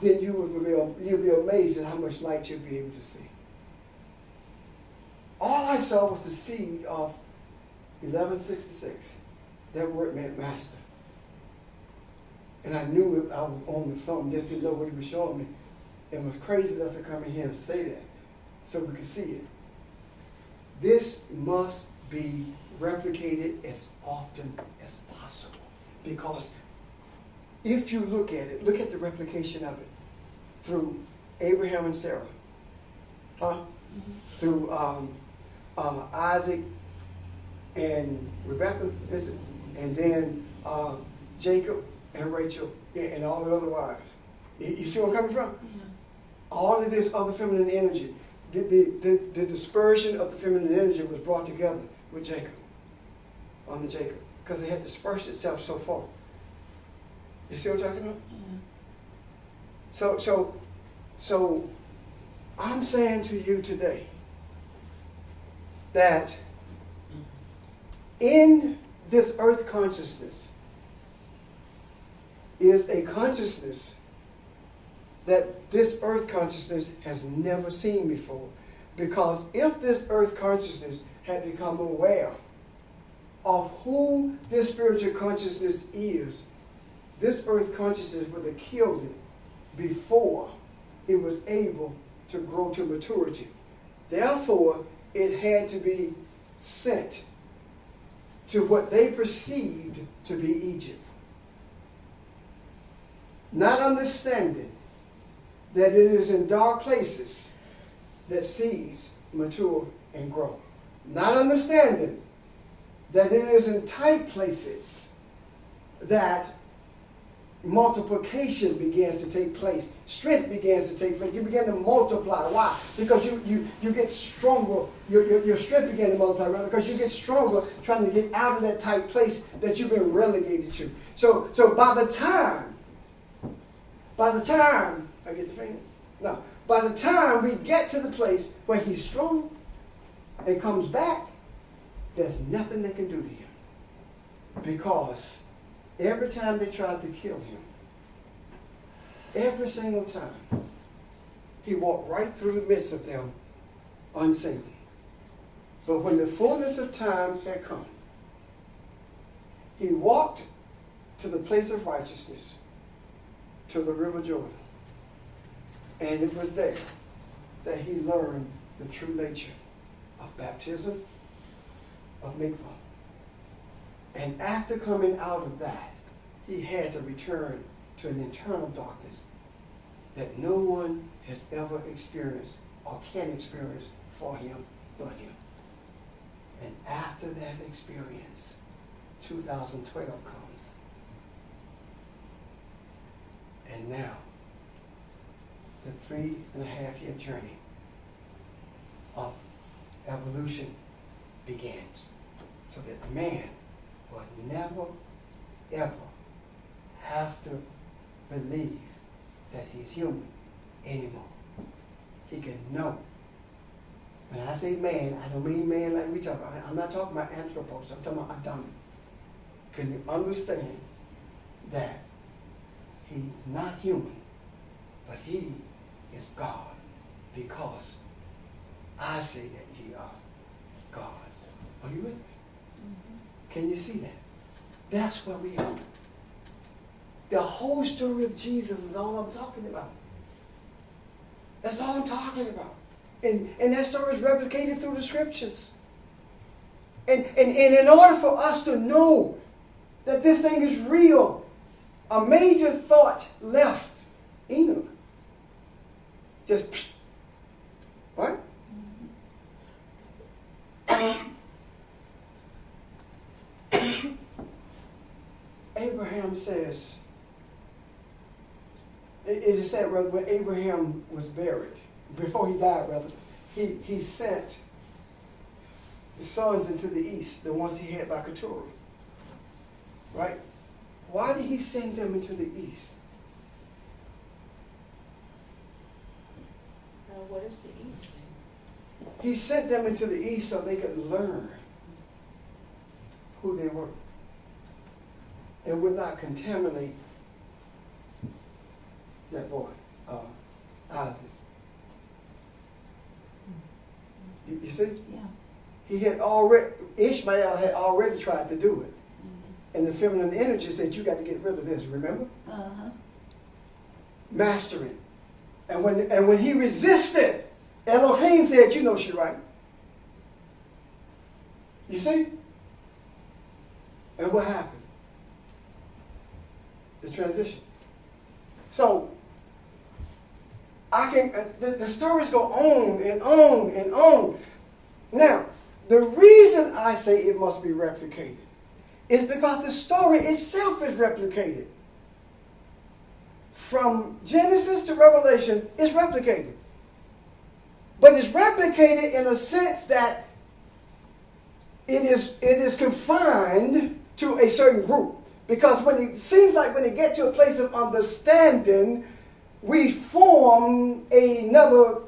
then you'll be amazed at how much light you'll be able to see. All I saw was the seed of 1166. That word meant master. And I knew I was on with something, just didn't know what he was showing me. And was crazy enough to come in here and say that so we could see it. This must be replicated as often as possible. Because if you look at it, look at the replication of it through Abraham and Sarah, through Isaac and Rebecca, is it? And then Jacob and Rachel and all the other wives. You see where I'm coming from? Yeah. All of this other feminine energy, the dispersion of the feminine energy was brought together with Jacob, under Jacob, because it had dispersed itself so far. You see what I'm talking about? Yeah. So I'm saying to you today that in this earth consciousness is a consciousness that this earth consciousness has never seen before. Because if this earth consciousness had become aware of who this spiritual consciousness is, this earth consciousness would have killed it before it was able to grow to maturity. Therefore, it had to be sent to what they perceived to be Egypt. Not understanding that it is in dark places that seeds mature and grow. Not understanding that it is in tight places that multiplication begins to take place. Strength begins to take place. You begin to multiply. Why? Because you get stronger. Your strength begins to multiply, rather, because you get stronger trying to get out of that tight place that you've been relegated to. So by the time, I get the fingers? No. By the time we get to the place where he's strong and comes back, there's nothing they can do to him. Because every time they tried to kill him, every single time, he walked right through the midst of them unseen. But when the fullness of time had come, he walked to the place of righteousness, to the river Jordan. And it was there that he learned the true nature of baptism, of mikvah. And after coming out of that, he had to return to an internal darkness that no one has ever experienced or can experience for him but him. And after that experience, 2012 comes. And now, the 3.5-year journey of evolution begins, so that man will never, ever have to believe that he's human anymore. He can know. When I say man, I don't mean man like we talk about. I'm not talking about anthropos. I'm talking about Adam. Can you understand that he's not human, but he is God, because I say that ye are gods. Are you with me? Mm-hmm. Can you see that? That's where we are. The whole story of Jesus is all I'm talking about. That's all I'm talking about. And that story is replicated through the scriptures. And in order for us to know that this thing is real, a major thought left Enoch. Just, what? Abraham says, it is said, rather, when Abraham was buried, before he died, rather, he sent the sons into the east, the ones he had by Keturah. Right? Why did he send them into the east? What is the east? He sent them into the east so they could learn who they were. and will not contaminate that boy, Isaac. You see? Yeah. Ishmael had already tried to do it. And the feminine energy said, you got to get rid of this, remember? Uh-huh. Master it. And when he resisted, Elohim said, you know she's right. You see? And what happened? The transition. So, the stories go on and on and on. Now, the reason I say it must be replicated is because the story itself is replicated. From Genesis to Revelation, it's replicated. But it's replicated in a sense that it is confined to a certain group. Because when it seems like when it gets to a place of understanding, we form another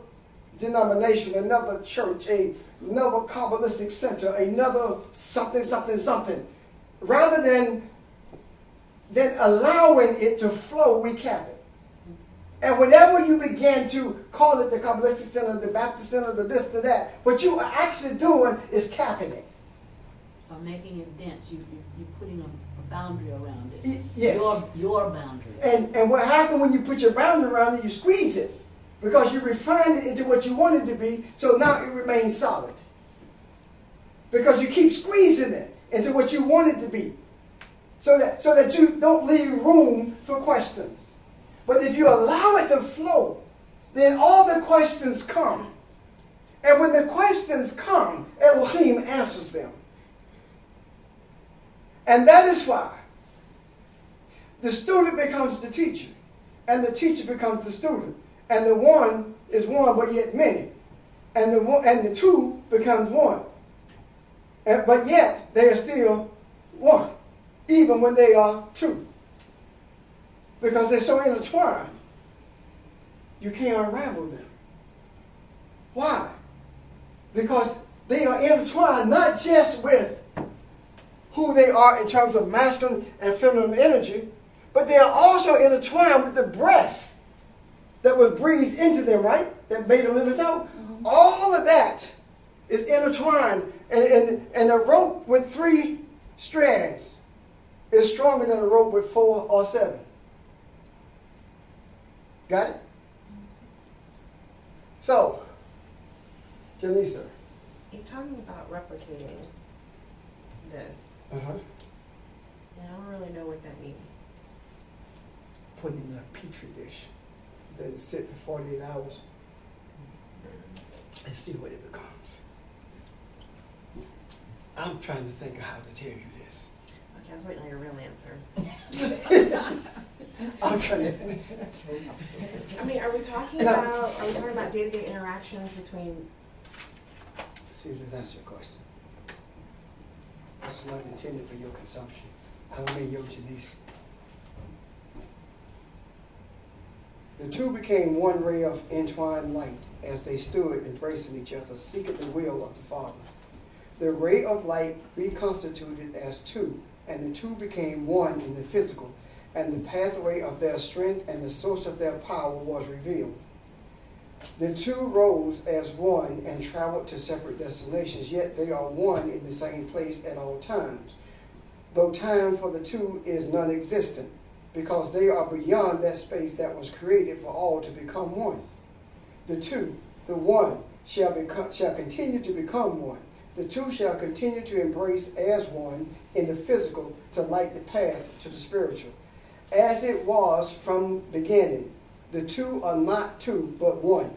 denomination, another church, another Kabbalistic center, another something. Rather than allowing it to flow, we cap it. And whenever you begin to call it the Kabbalistic center, the Baptist center, the this, the that, what you are actually doing is capping it. Or making it dense, you're putting a boundary around it. Yes. Your boundary. And what happens when you put your boundary around it, you squeeze it. Because you refine it into what you want it to be, so now it remains solid. Because you keep squeezing it into what you want it to be. So that you don't leave room for questions. But if you allow it to flow, then all the questions come. And when the questions come, Elohim answers them. And that is why the student becomes the teacher, and the teacher becomes the student. And the one is one, but yet many. And the two becomes one. But yet they are still one, even when they are two. Because they're so intertwined, you can't unravel them. Why? Because they are intertwined not just with who they are in terms of masculine and feminine energy, but they are also intertwined with the breath that was breathed into them, right? That made them live us out. Mm-hmm. All of that is intertwined. And a rope with 3 strands is stronger than a rope with 4 or 7. Got it? So, Janisa. You're talking about replicating this. Uh-huh. And I don't really know what that means. Putting in a petri dish. Let it sit for 48 hours and see what it becomes. I'm trying to think of how to tell you this. Okay, I was waiting on your real answer. I'm trying to. I mean, are we talking about day-to-day interactions between? See if this answers your question. This is not intended for your consumption. I don't mean your Janice. The two became one ray of entwined light as they stood embracing each other, seeking the will of the Father. The ray of light reconstituted as two, and the two became one in the physical, and the pathway of their strength and the source of their power was revealed. The two rose as one and traveled to separate destinations, yet they are one in the same place at all times, though time for the two is non-existent, because they are beyond that space that was created for all to become one. The two, the one, shall continue to become one. The two shall continue to embrace as one in the physical to light the path to the spiritual. As it was from beginning, the two are not two, but one.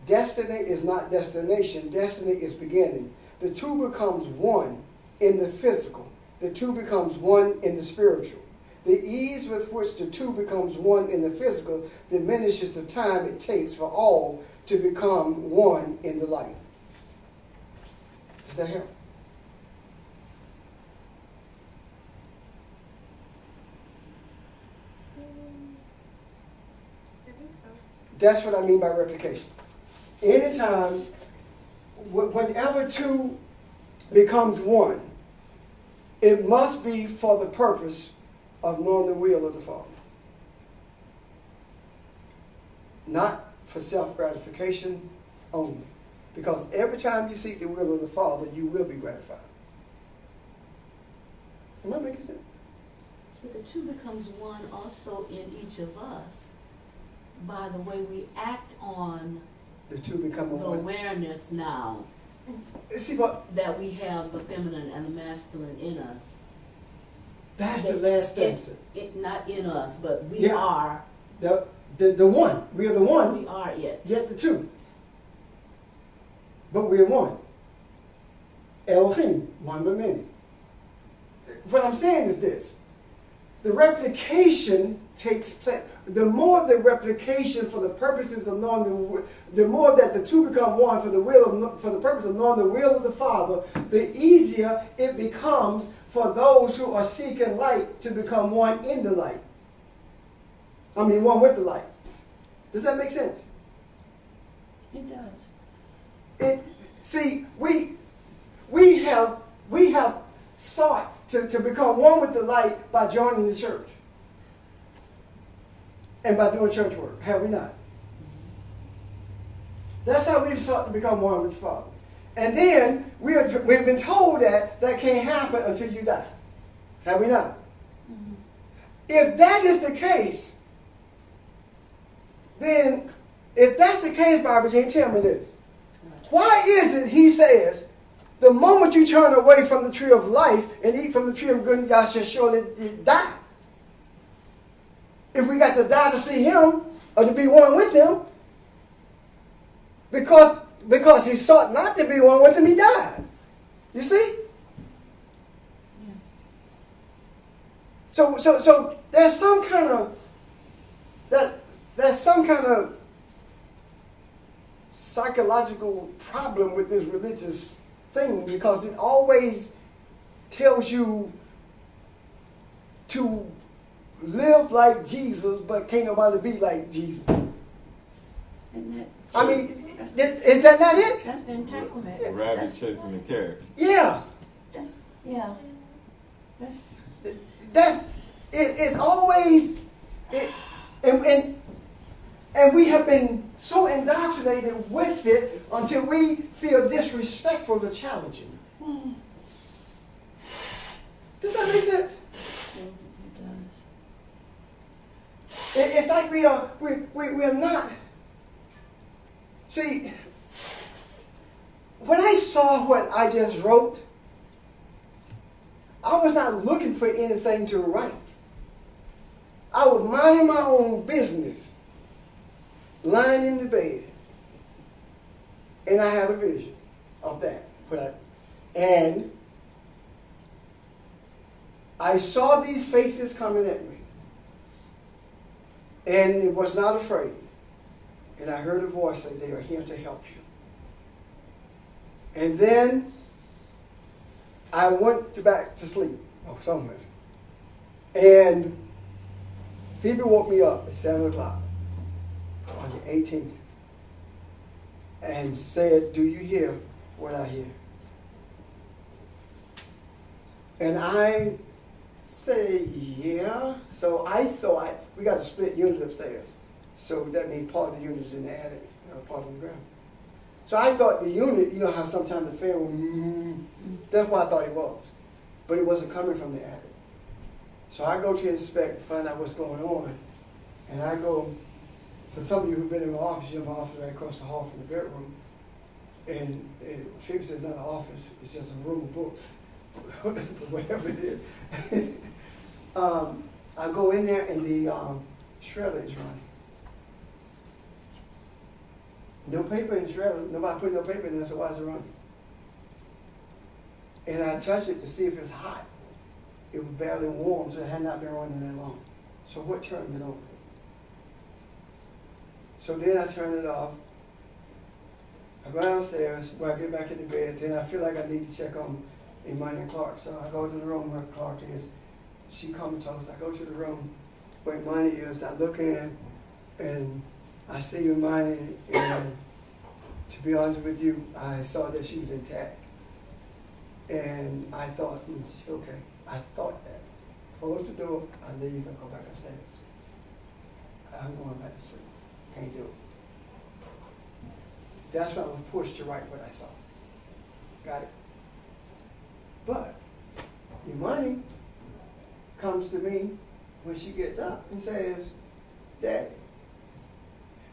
Destiny is not destination. Destiny is beginning. The two becomes one in the physical. The two becomes one in the spiritual. The ease with which the two becomes one in the physical diminishes the time it takes for all to become one in the light. Does that help? I think so. That's what I mean by replication. Anytime, whenever two becomes one, it must be for the purpose of knowing the will of the Father. Not for self-gratification only. Because every time you seek the will of the Father, you will be gratified. Am I making sense? But the two becomes one also in each of us by the way we act on The two become the one. awareness now See what? that we have the feminine and the masculine in us. That's the last answer. Not in us, but we Yeah. are. The one. We are the one, We are it. yet the two. But we are one. Elohim, one but many. What I'm saying is this. The replication takes place. The more the replication for the purposes of knowing the more that the two become one for the purpose of knowing the will of the Father, the easier it becomes for those who are seeking light to become one in the light. I mean, one with the light. Does that make sense? It does. See, we have sought to become one with the light by joining the church and by doing church work, have we not? That's how we've sought to become one with the Father. And then we've been told that can't happen until you die, have we not? Mm-hmm. If that is the case, then if that's the case, Barbara Jane, tell me this. Why is it, he says, the moment you turn away from the tree of life and eat from the tree of good and God shall surely die? If we got to die to see him or to be one with him, because he sought not to be one with him, he died. You see? Yeah. So there's some kind of psychological problem with this religious thing, because it always tells you to live like Jesus, but can't nobody be like Jesus. Isn't that? I mean, is that not it? That's the entanglement. The rabbit That's- chasing the carrot. Yeah. That's, yeah. That's, It's always and we have been so indoctrinated with it until we feel disrespectful to challenge it. Does that make sense? it does. It's like we are not. See, when I saw what I just wrote, I was not looking for anything to write. I was minding my own business, lying in the bed, and I had a vision of that. And I saw these faces coming at me, and it was not afraid. And I heard a voice say, "They are here to help you." And then I went back to sleep, somewhere. And Phoebe woke me up at 7 o'clock on the 18th and said, "Do you hear what I hear?" And I say, "Yeah." So I thought, we got a split unit upstairs. So that means part of the unit is in the attic, part on the ground. So I thought the unit, you know how sometimes the fan will, that's what I thought it was. But it wasn't coming from the attic. So I go to inspect to find out what's going on. And I go, for some of you who've been in my office, you have my office right across the hall from the bedroom. And Phoebe says it's not an office, it's just a room of books. Whatever it is. I go in there and the shredder is running. No paper in the shredder. Nobody put no paper in there, so why is it running? And I touched it to see if it's hot. It was barely warm, so it had not been running that long. So what turned it on? So then I turn it off. I go downstairs, where I get back in the bed, then I feel like I need to check on Imani and Clark. So I go to the room where Clark is. She comatose. I go to the room where Imani is. I look in, and I see Imani, and to be honest with you, I saw that she was intact. And I thought, okay, I thought that. close the door, I leave and go back upstairs. I'm going back to sleep. Can't do it. That's when I was pushed to write what I saw. Got it? But Imani comes to me when she gets up and says, Daddy,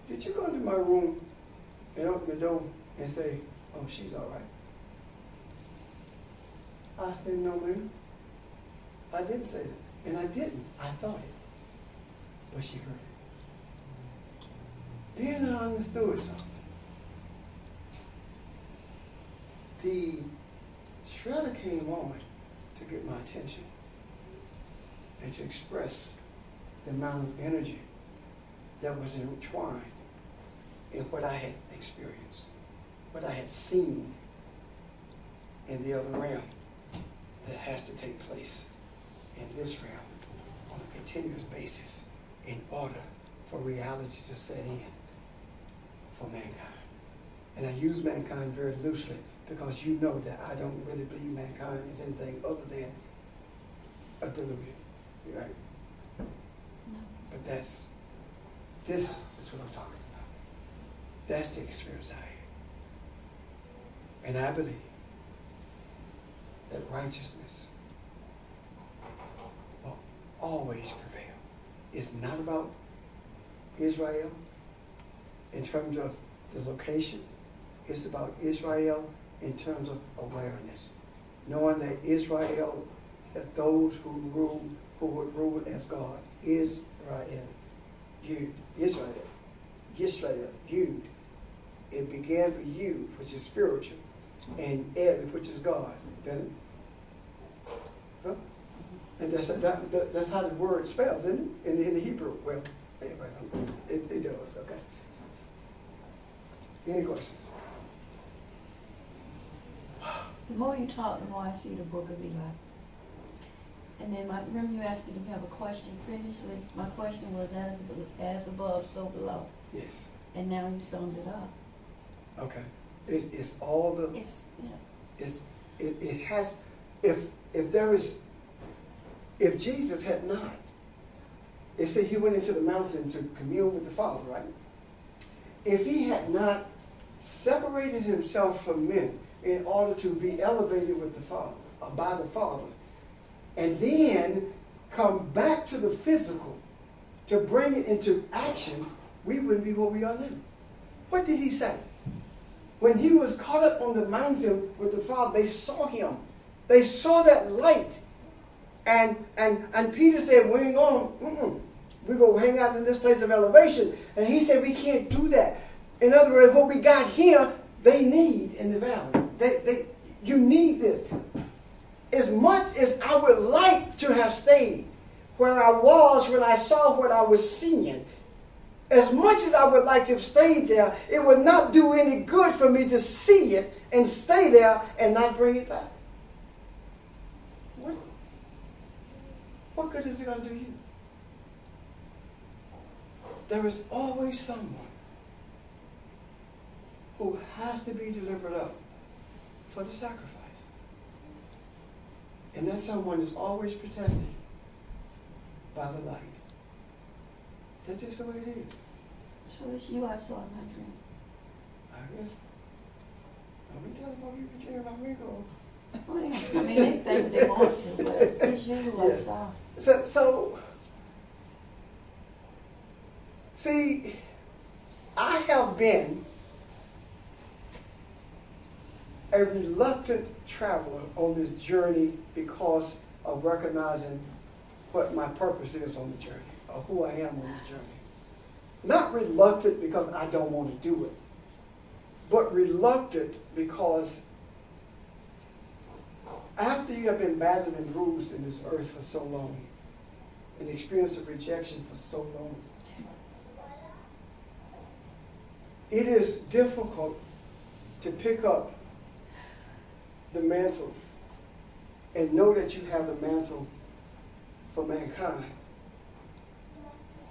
did you go into my room and open the door and say, oh, she's all right? I said, no, ma'am. I didn't say that. And I didn't. I thought it. But she heard it. Then I understood something. The shredder came on to get my attention and to express the amount of energy that was entwined in what I had experienced, what I had seen in the other realm that has to take place in this realm on a continuous basis in order for reality to set in for mankind. And I use mankind very loosely because you know that I don't really believe mankind is anything other than a delusion, right? No. But this is what I'm talking about. That's the experience I had. And I believe that righteousness will always prevail. It's not about Israel in terms of the location. It's about Israel in terms of awareness. Knowing that Israel, that those who would rule as God, Israel, Yud, Israel, Yud. It began with Yud, which is spiritual, and El, which is God. Then, huh? And that's how the word spells, isn't it? In the Hebrew. Well, anyway, it does, okay. Any questions? The more you talk, the more I see the book of Eli. And then remember you asked me to have a question previously? My question was as above, so below. Yes. And now you summed it up. Okay. It's all the. It's, yeah. It has. If Jesus had not, it said he went into the mountain to commune with the Father, right? If he had not separated himself from men in order to be elevated with the Father, or by the Father, and then come back to the physical to bring it into action, we wouldn't be where we are now. What did he say? When he was caught up on the mountain with the Father, they saw him. They saw that light. And Peter said, we ain't going, we're going to hang out in this place of elevation. And he said, we can't do that. In other words, what we got here, they need in the valley. You need this. As much as I would like to have stayed where I was when I saw what I was seeing, as much as I would like to have stayed there, it would not do any good for me to see it and stay there and not bring it back. What good is it going to do you? There is always someone who has to be delivered up for the sacrifice. And that someone is always protected by the light. That's just the way it is. So it's you I saw in my dream. I guess. Don't be telling folks you can dream about me, girl. Well, I mean, they think they want to, but it's you who I Yes. saw. So, see, I have been a reluctant traveler on this journey because of recognizing what my purpose is on the journey, or who I am on this journey. Not reluctant because I don't want to do it, but reluctant because after you have been battered and bruised in this earth for so long, and experienced of rejection for so long, it is difficult to pick up the mantle and know that you have the mantle for mankind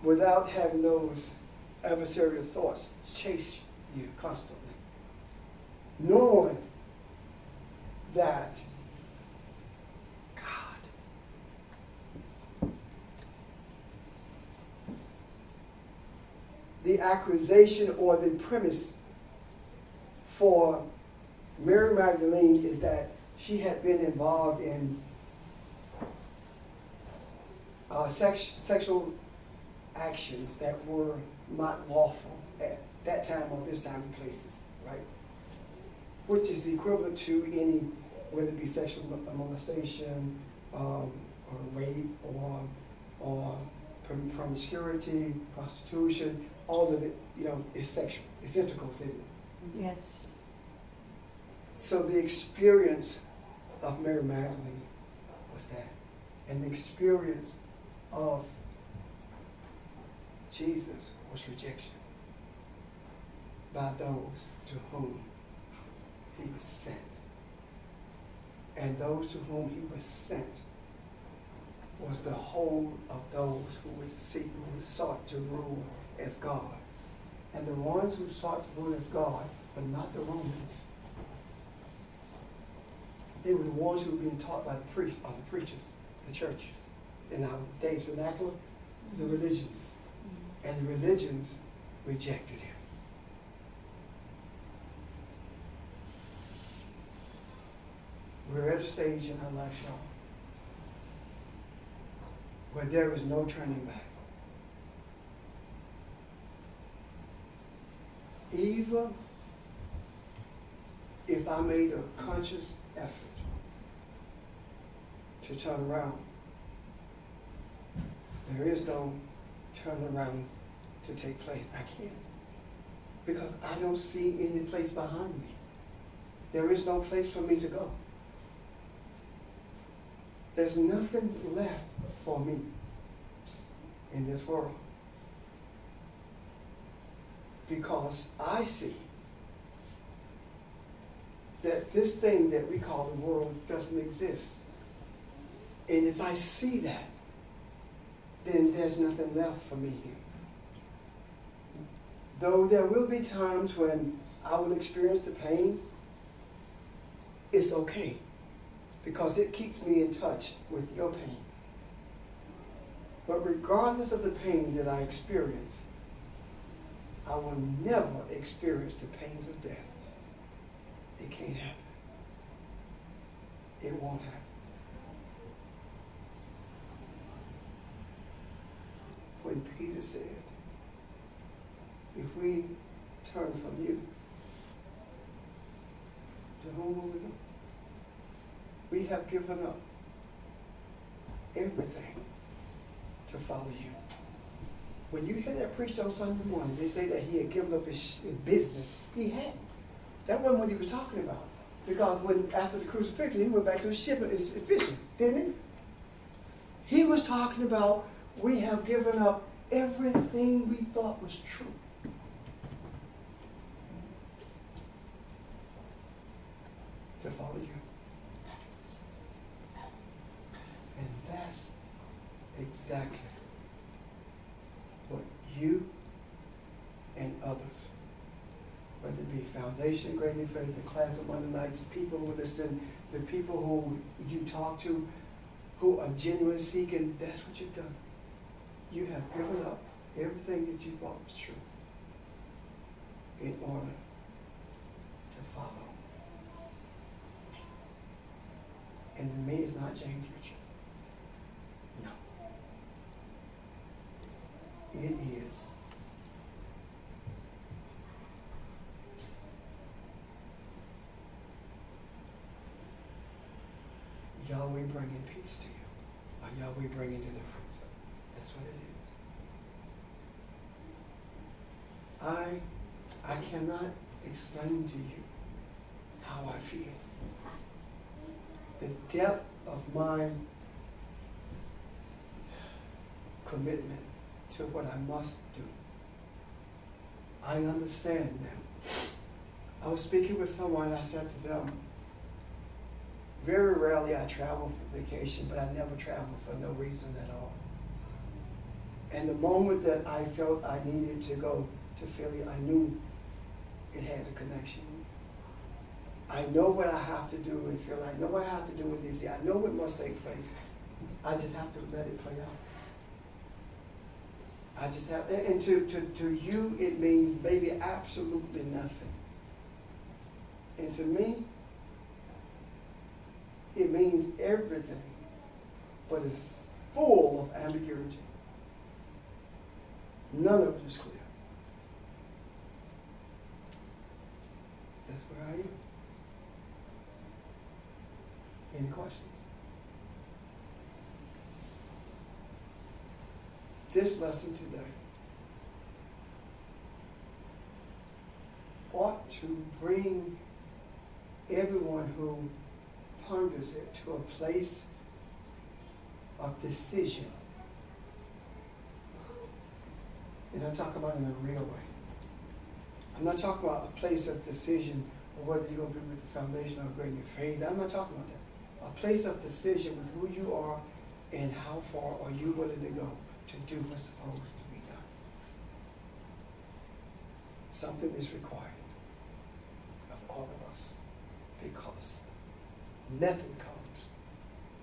without having those adversarial thoughts chase you constantly. Knowing that God the accusation or the premise for Mary Magdalene is that she had been involved in sexual actions that were not lawful at that time or this time and places, right? Which is equivalent to any, whether it be sexual molestation, or rape, or promiscuity, prostitution, all of it, is sexual. It's intercourse, isn't it? Yes. So the experience of Mary Magdalene was that. And the experience of Jesus was rejection by those to whom he was sent. And those to whom he was sent was the whole of those who sought to rule as God. And the ones who sought to rule as God were not the Romans. They were the ones who were being taught by the priests or the preachers, the churches. In our days vernacular, the religions. And the religions rejected him. We're at a stage in our life, y'all, where there is no turning back. Even if I made a conscious effort to turn around, there is no turnaround to take place. I can't. Because I don't see any place behind me. There is no place for me to go. There's nothing left for me in this world. Because I see that this thing that we call the world doesn't exist. And if I see that, then there's nothing left for me here. Though there will be times when I will experience the pain, it's okay, because it keeps me in touch with your pain. But regardless of the pain that I experience, I will never experience the pains of death. It can't happen. It won't happen. When Peter said, if we turn from you, to whom will we go? We have given up everything to follow you. When you hear that preached on Sunday morning, they say that he had given up his business. He hadn't. That wasn't what he was talking about. Because when after the crucifixion, he went back to his ship and fishing, didn't he? He was talking about, we have given up everything we thought was true. To follow you. And that's exactly what you and others, whether it be Foundation, Great New Faith, the class of Monday nights, the people who listen, the people who you talk to, who are genuinely seeking, that's what you've done. You have given up everything that you thought was true in order to follow. And to me, it's not James Richard. No. It is Yahweh bringing peace to you, or Yahweh bringing deliverance. That's what it is. I cannot explain to you how I feel. The depth of my commitment to what I must do. I understand now. I was speaking with someone, I said to them, very rarely I travel for vacation, but I never travel for no reason at all. And the moment that I felt I needed to go to Philly, I knew it had a connection. I know what I have to do in Philly. I know what I have to do in DC. I know what must take place. I just have to let it play out. I just have, and to you it means maybe absolutely nothing. And to me, it means everything, but it's full of ambiguity. None of it is clear. That's where I am. Any questions? This lesson today ought to bring everyone who ponders it to a place of decision. And I'm talking about in a real way. I'm not talking about a place of decision of whether you're going to be with the foundation or great in faith. I'm not talking about that. A place of decision with who you are and how far are you willing to go to do what's supposed to be done. Something is required of all of us because nothing comes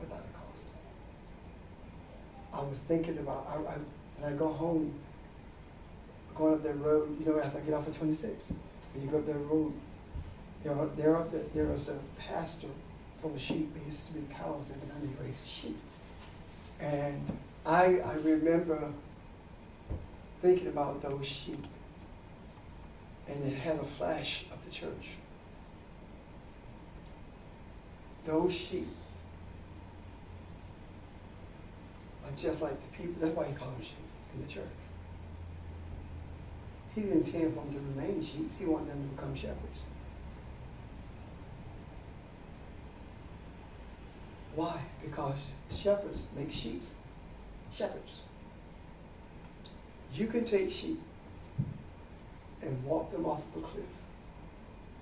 without a cost. I was thinking about, when I go home, going up that road, you know, after I get off of 26, when you go up that road, there was a pasture full of sheep. There used to be cows there, but now they raise sheep. And I remember thinking about those sheep, and it had a flash of the church. Those sheep are just like the people. That's why he called them sheep in the church. He didn't intend for them to remain sheep. He wanted them to become shepherds. Why? Because shepherds make sheep shepherds. You can take sheep and walk them off of a cliff,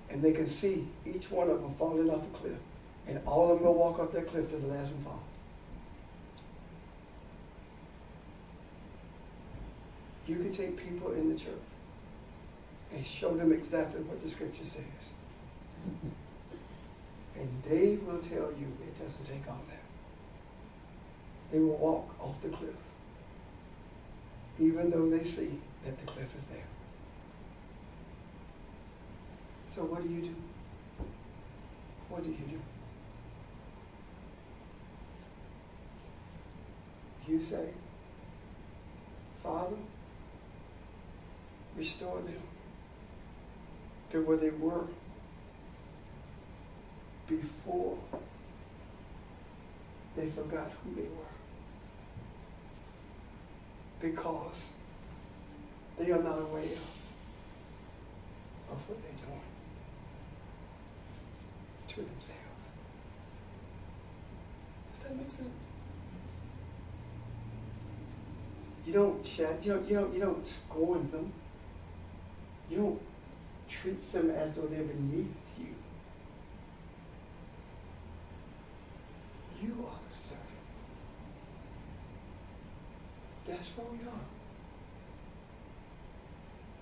and they can see each one of them falling off a cliff, and all of them go walk off that cliff till the last one falls. You can take people in the church and show them exactly what the scripture says. And they will tell you it doesn't take all that. They will walk off the cliff, even though they see that the cliff is there. So what do you do? What do you do? You say, Father, restore them to where they were before they forgot who they were. Because they are not aware of what they're doing to themselves. Does that make sense? You don't chat, you don't scorn them. You don't treat them as though they're beneath you. You are the servant. That's where we are.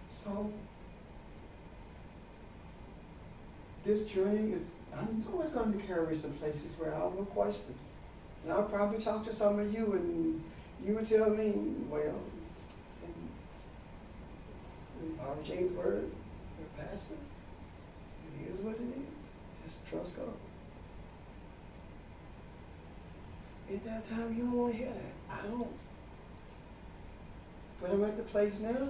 So, this journey is, I know it's going to carry me some places where I will question. And I'll probably talk to some of you and you would tell me, well, in Barbara Jane's words, you're a pastor, it is what it is. Just trust God. At that time, you don't want to hear that. I don't. But I'm at the place now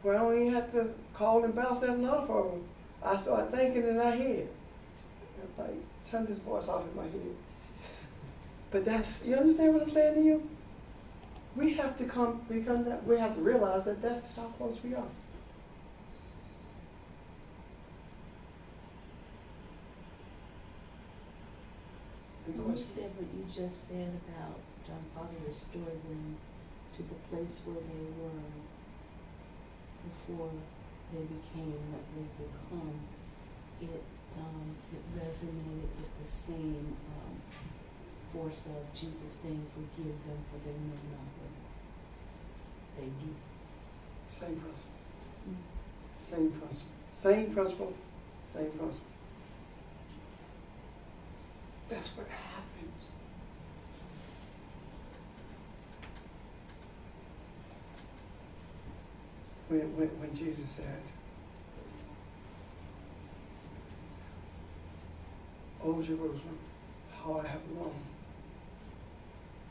where I don't even have to call and bounce that off of them. I start thinking in my head. I'm like, turn this voice off in my head. But that's, you understand what I'm saying to you? We have to become that. We have to realize that that's how close we are. When you said what you just said about Father restored them to the place where they were before they became what they've become, it resonated with the same force of Jesus saying, forgive them for they know not what they do. Same principle. Mm. Same principle. Same principle. Same principle. That's what happens. when Jesus said, "O Jerusalem, how I have longed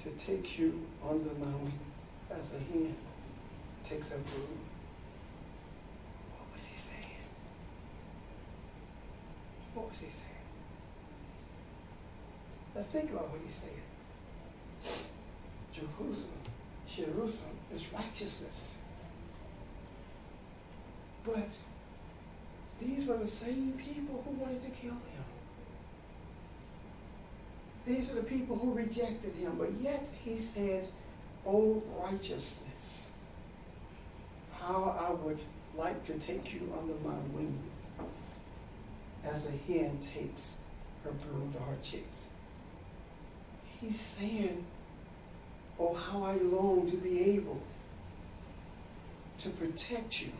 to take you under my wings as a hen takes a brood." What was he saying? What was he saying? Now think about what he said. Jerusalem is righteousness. But these were the same people who wanted to kill him. These are the people who rejected him. But yet he said, "O righteousness, how I would like to take you under my wings as a hen takes her brood or her chicks." He's saying, "Oh, how I long to be able to protect you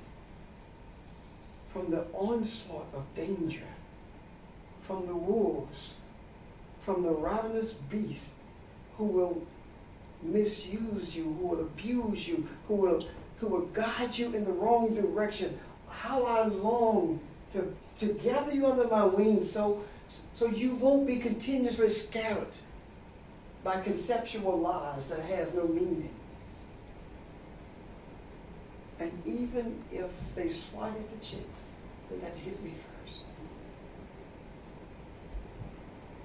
from the onslaught of danger, from the wolves, from the ravenous beast who will misuse you, who will abuse you, who will guide you in the wrong direction. How I long to gather you under my wings so you won't be continuously scattered by conceptual lies that has no meaning. And even if they swatted the chicks, they got to hit me first.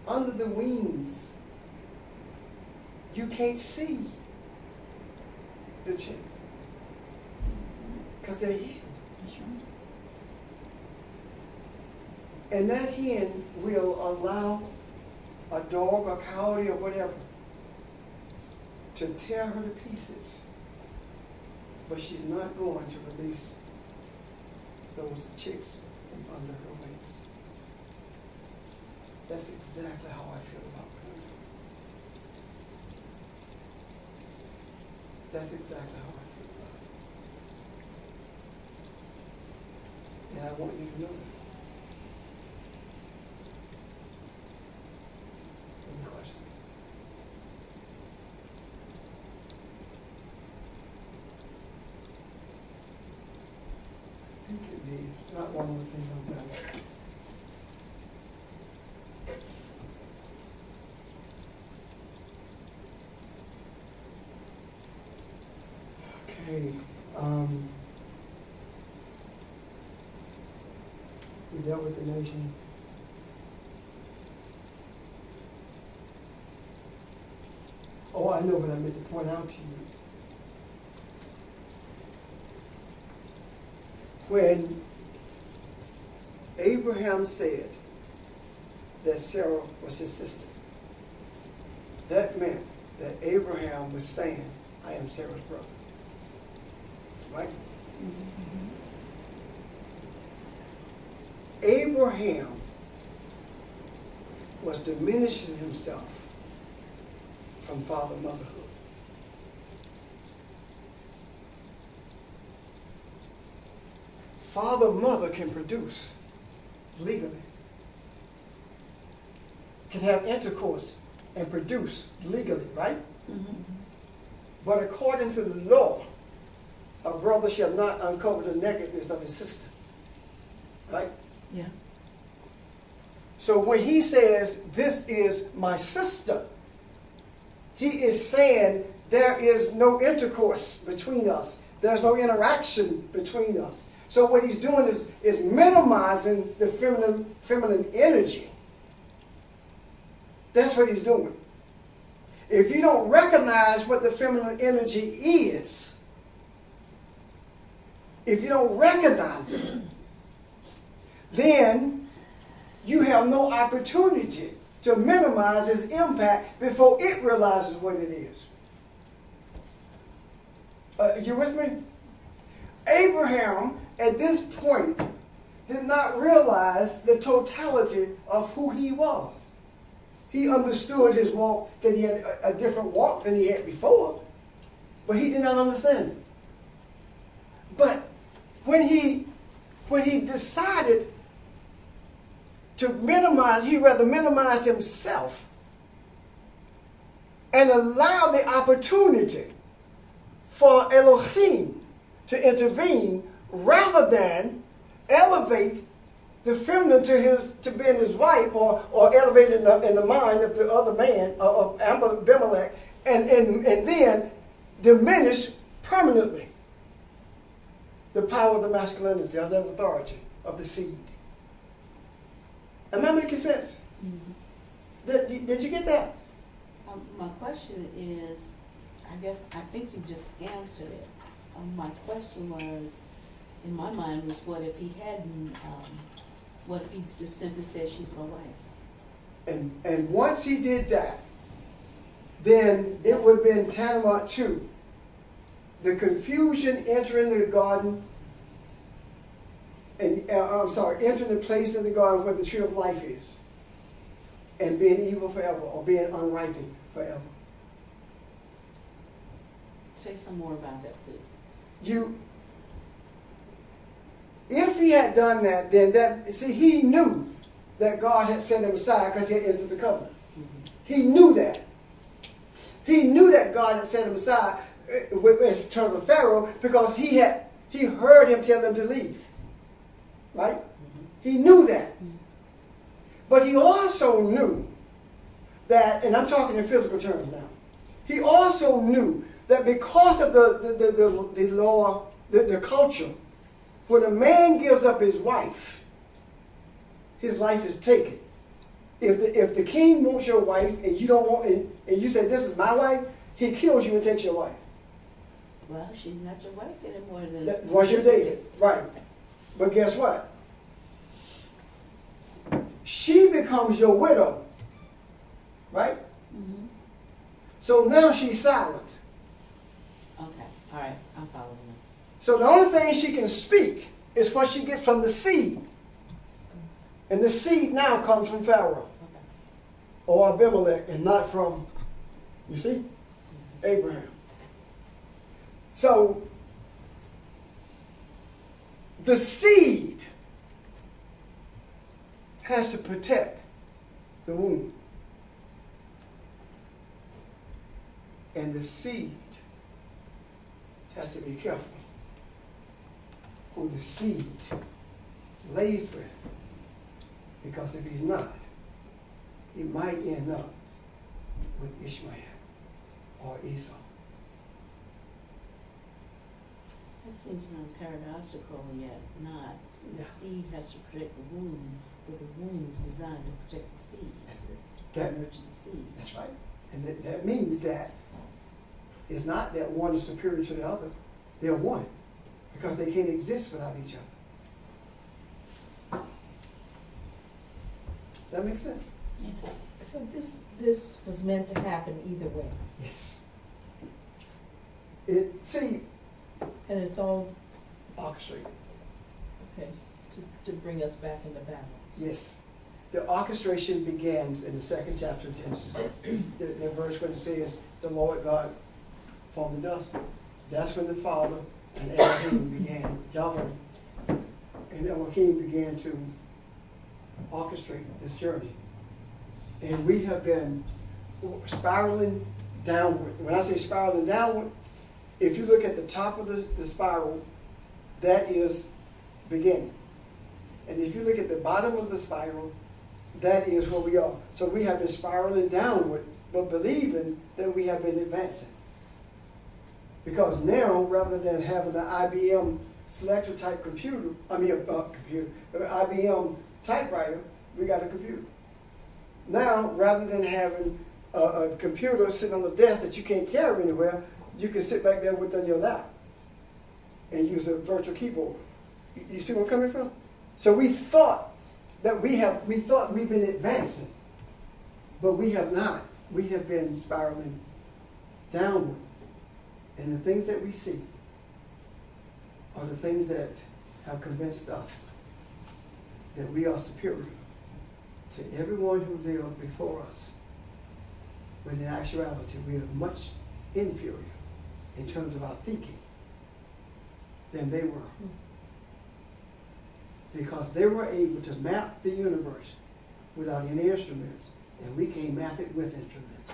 Under the wings, you can't see the chicks because they're hidden. That's right. And that hen will allow a dog, a coyote, or whatever to tear her to pieces. But she's not going to release those chicks from under her wings. That's exactly how I feel about women. That's exactly how I feel about it. And I want you to know that. Any questions? I think it needs, it's not one of the things I've done. Okay, we dealt with the nation. Oh, I know what I meant to point out to you. When Abraham said that Sarah was his sister, that meant that Abraham was saying, "I am Sarah's brother." Right? Abraham was diminishing himself from father motherhood. Father mother can produce legally, can have intercourse and produce legally, right? Mm-hmm. But according to the law, a brother shall not uncover the nakedness of his sister. Right? Yeah. So when he says, "This is my sister," he is saying there is no intercourse between us. There's no interaction between us. So what he's doing is minimizing the feminine energy. That's what he's doing. If you don't recognize what the feminine energy is, if you don't recognize it, then you have no opportunity to minimize its impact before it realizes what it is. You with me? Abraham, at this point, did not realize the totality of who he was. He understood his walk, that he had a different walk than he had before, but he did not understand it. But when he decided to minimize, he rather minimized himself and allowed the opportunity for Elohim to intervene rather than elevate the feminine to being his wife, or elevate in the mind of the other man, of Abimelech, and then diminish permanently the power of the masculinity, of the authority of the seed. Am I making sense? Mm-hmm. Did you get that? My question is, I think you just answered it. My question was, in my mind, was what if he hadn't, what if he just simply said, she's my wife? And once he did that, then it would have been tantamount to the confusion entering the garden, and entering the place in the garden where the tree of life is, and being evil forever, or being unripened forever. Say some more about that, please. If he had done that, then he knew that God had set him aside because he had entered the covenant. Mm-hmm. He knew that. He knew that God had set him aside in terms of Pharaoh, because he heard him tell them to leave. Right? Mm-hmm. He knew that. Mm-hmm. But he also knew that, and I'm talking in physical terms now, he also knew that because of the law, the culture, when a man gives up his wife, his life is taken. If the king wants your wife and you don't want, and you say, this is my wife, he kills you and takes your wife. Well, she's not your wife anymore. Once you're dated, right. But guess what? She becomes your widow, right? Mm-hmm. So now she's silent. Okay, all right, I'm following you. So the only thing she can speak is what she gets from the seed. And the seed now comes from Pharaoh Okay. or Abimelech, and not from, you see, Abraham. So the seed has to protect the womb. And the seed has to be careful who the seed lays with. Because if he's not, he might end up with Ishmael or Esau. That seems paradoxical, yet not. The Yeah. seed has to protect the womb, but the womb is designed to protect the seed. That's it. To That- nurture the seed. That's right. And that means that it's not that one is superior to the other. They're one. Because they can't exist without each other. That makes sense? Yes. So this was meant to happen either way, Yes. and it's all Orchestrated. okay to bring us back into balance. Yes. The orchestration begins in the second chapter of Genesis. It's the verse when it says, the Lord God formed the dust. That's when the Father and Elohim began, Yahweh and Elohim began to orchestrate this journey. And we have been spiraling downward. When I say spiraling downward, if you look at the top of the spiral, that is beginning. And if you look at the bottom of the spiral, that is where we are. So we have been spiraling downward, but believing that we have been advancing. Because now, rather than having an IBM selector type computer, IBM typewriter, we got a computer. Now, rather than having a computer sitting on the desk that you can't carry anywhere, you can sit back there within your lap and use a virtual keyboard. You see where I'm coming from? So we thought we've been advancing, but we have not. We have been spiraling downward. And the things that we see are the things that have convinced us that we are superior to everyone who lived before us. But in actuality, we are much inferior in terms of our thinking than they were. Because they were able to map the universe without any instruments, and we can't map it with instruments.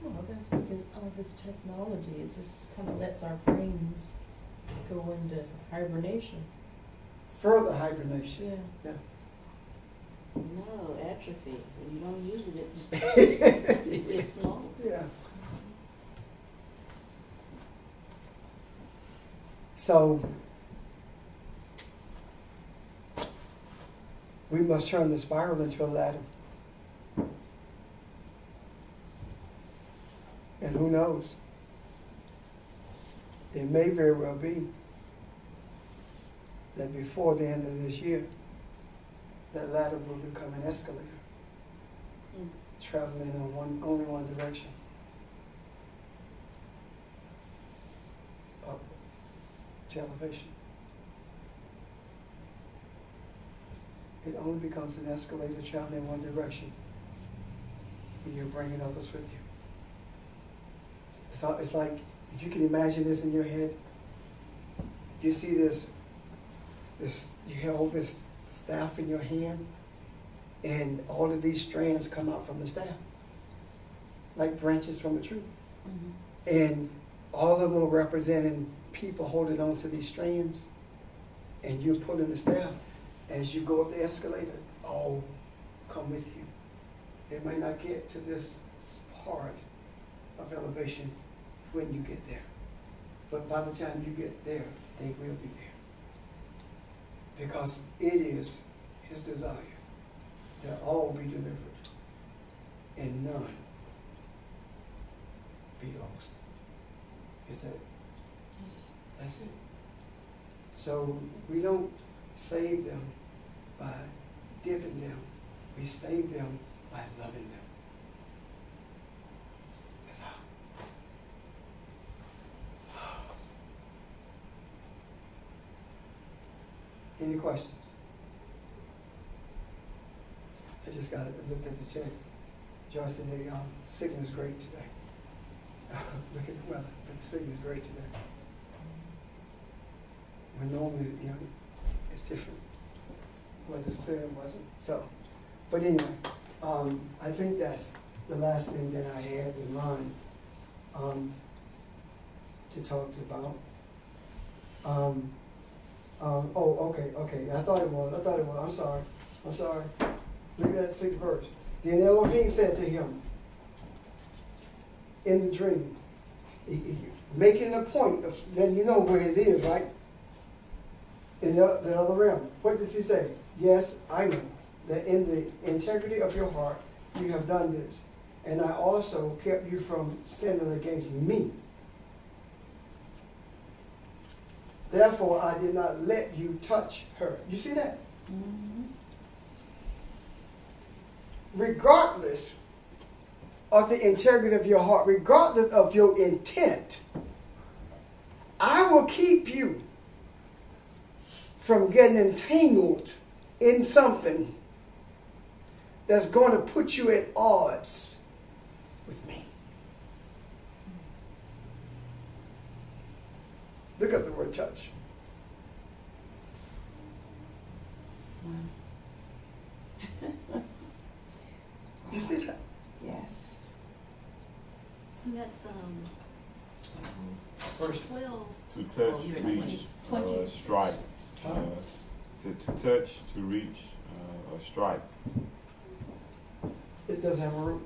Well, that's It's because all this technology, it just kind of lets our brains go into hibernation. Further hibernation. Yeah. No, atrophy. When you don't use it, it's small. Yeah. So we must turn the spiral into a ladder. And who knows? It may very well be that before the end of this year, that ladder will become an escalator, traveling in only one direction. Up to elevation. It only becomes an escalator traveling in one direction, and you're bringing others with you. It's like, if you can imagine this in your head, you see this, you hold this staff in your hand, and all of these strands come out from the staff, like branches from a tree. Mm-hmm. And all of them are representing people holding on to these strands, and you're pulling the staff. As you go up the escalator, all come with you. They might not get to this part of elevation when you get there, but by the time you get there, they will be there. Because it is His desire that all be delivered and none be lost. Is that? Yes. That's it. So we don't save them by dipping them. We save them by loving them. That's how. Any questions? I just got looked at the text. Joyce said the signal's great today. Look at the weather, but the signal's great today. When normally, it's different. Weather's clear and wasn't. So, but anyway, I think that's the last thing that I had in mind to talk about. Okay. I thought it was. I'm sorry. Look at that 6th verse. Then Elohim said to him in the dream, making a point of letting you know where it is, right? In the other realm. What does he say? Yes, I know that in the integrity of your heart you have done this, and I also kept you from sinning against me. Therefore, I did not let you touch her. You see that? Mm-hmm. Regardless of the integrity of your heart, regardless of your intent, I will keep you from getting entangled in something that's going to put you at odds with me. Look up the word touch. You see that? Yes. And that's Verse 12. To touch, reach, 20. strike. Huh? To touch, to reach, or strike. It doesn't have a root.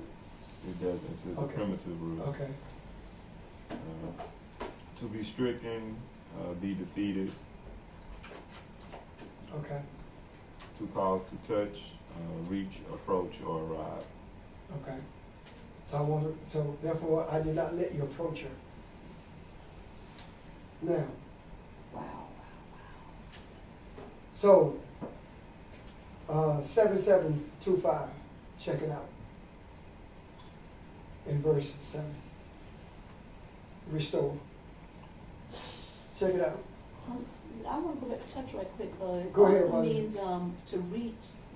It doesn't. It's a Okay. primitive root. Okay. To be stricken, be defeated. Okay. To cause to touch, reach, approach, or arrive. Okay. So therefore I did not let you approach her. Now, Wow. so 7725, check it out. In verse 7. Restore. Check it out. I want to go back to touch right quick though. It Go ahead, also Wanda. means to reach.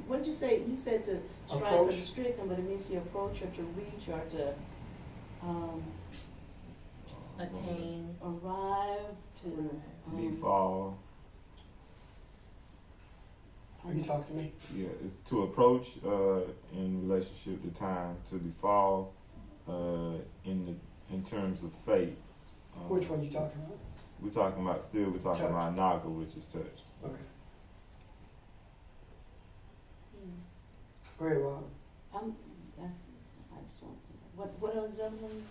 What did you say? You said to strike or Approach. to stricken, but it means to approach or to reach or to Attain. arrive, to Befall. Are you talking to me? Yeah, it's to approach in relationship to time. To befall in the in terms of faith. Which one you talking about? We're talking Touch. about naga, which is touch. Okay. Hmm. Go ahead, Rob. I just want, what are the other ones?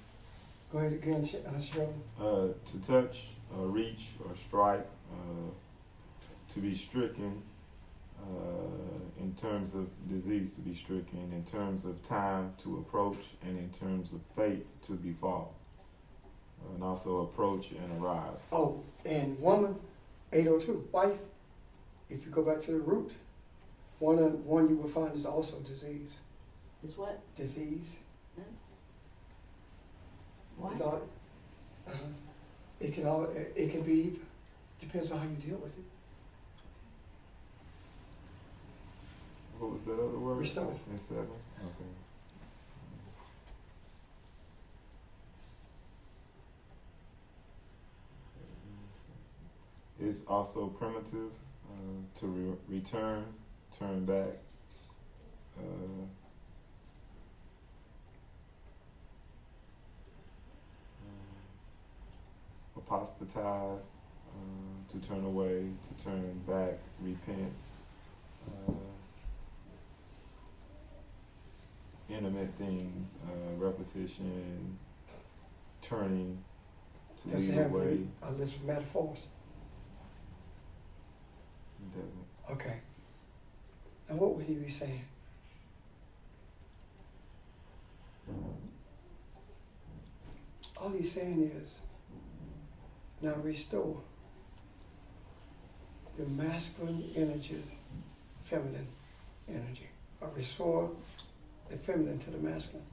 Go ahead again, Cheryl. To touch, reach, or strike, to be stricken, in terms of disease, to be stricken, in terms of time, to approach, and in terms of fate, to befall. And also approach and arrive. Oh, and woman, 802, wife. If you go back to the root, one you will find is also disease. Is what? Disease. What? It's all, it can be either. Depends on how you deal with it. What was that other word? Restore. In 7? Okay. It's also primitive, to return, turn back. Apostatize, to turn away, to turn back, repent. Intimate things, repetition, turning, to Does it lead have away. a list of metaphors? It doesn't. Okay. And what would he be saying? All he's saying is, now restore the masculine energy, feminine energy, or restore the feminine to the masculine.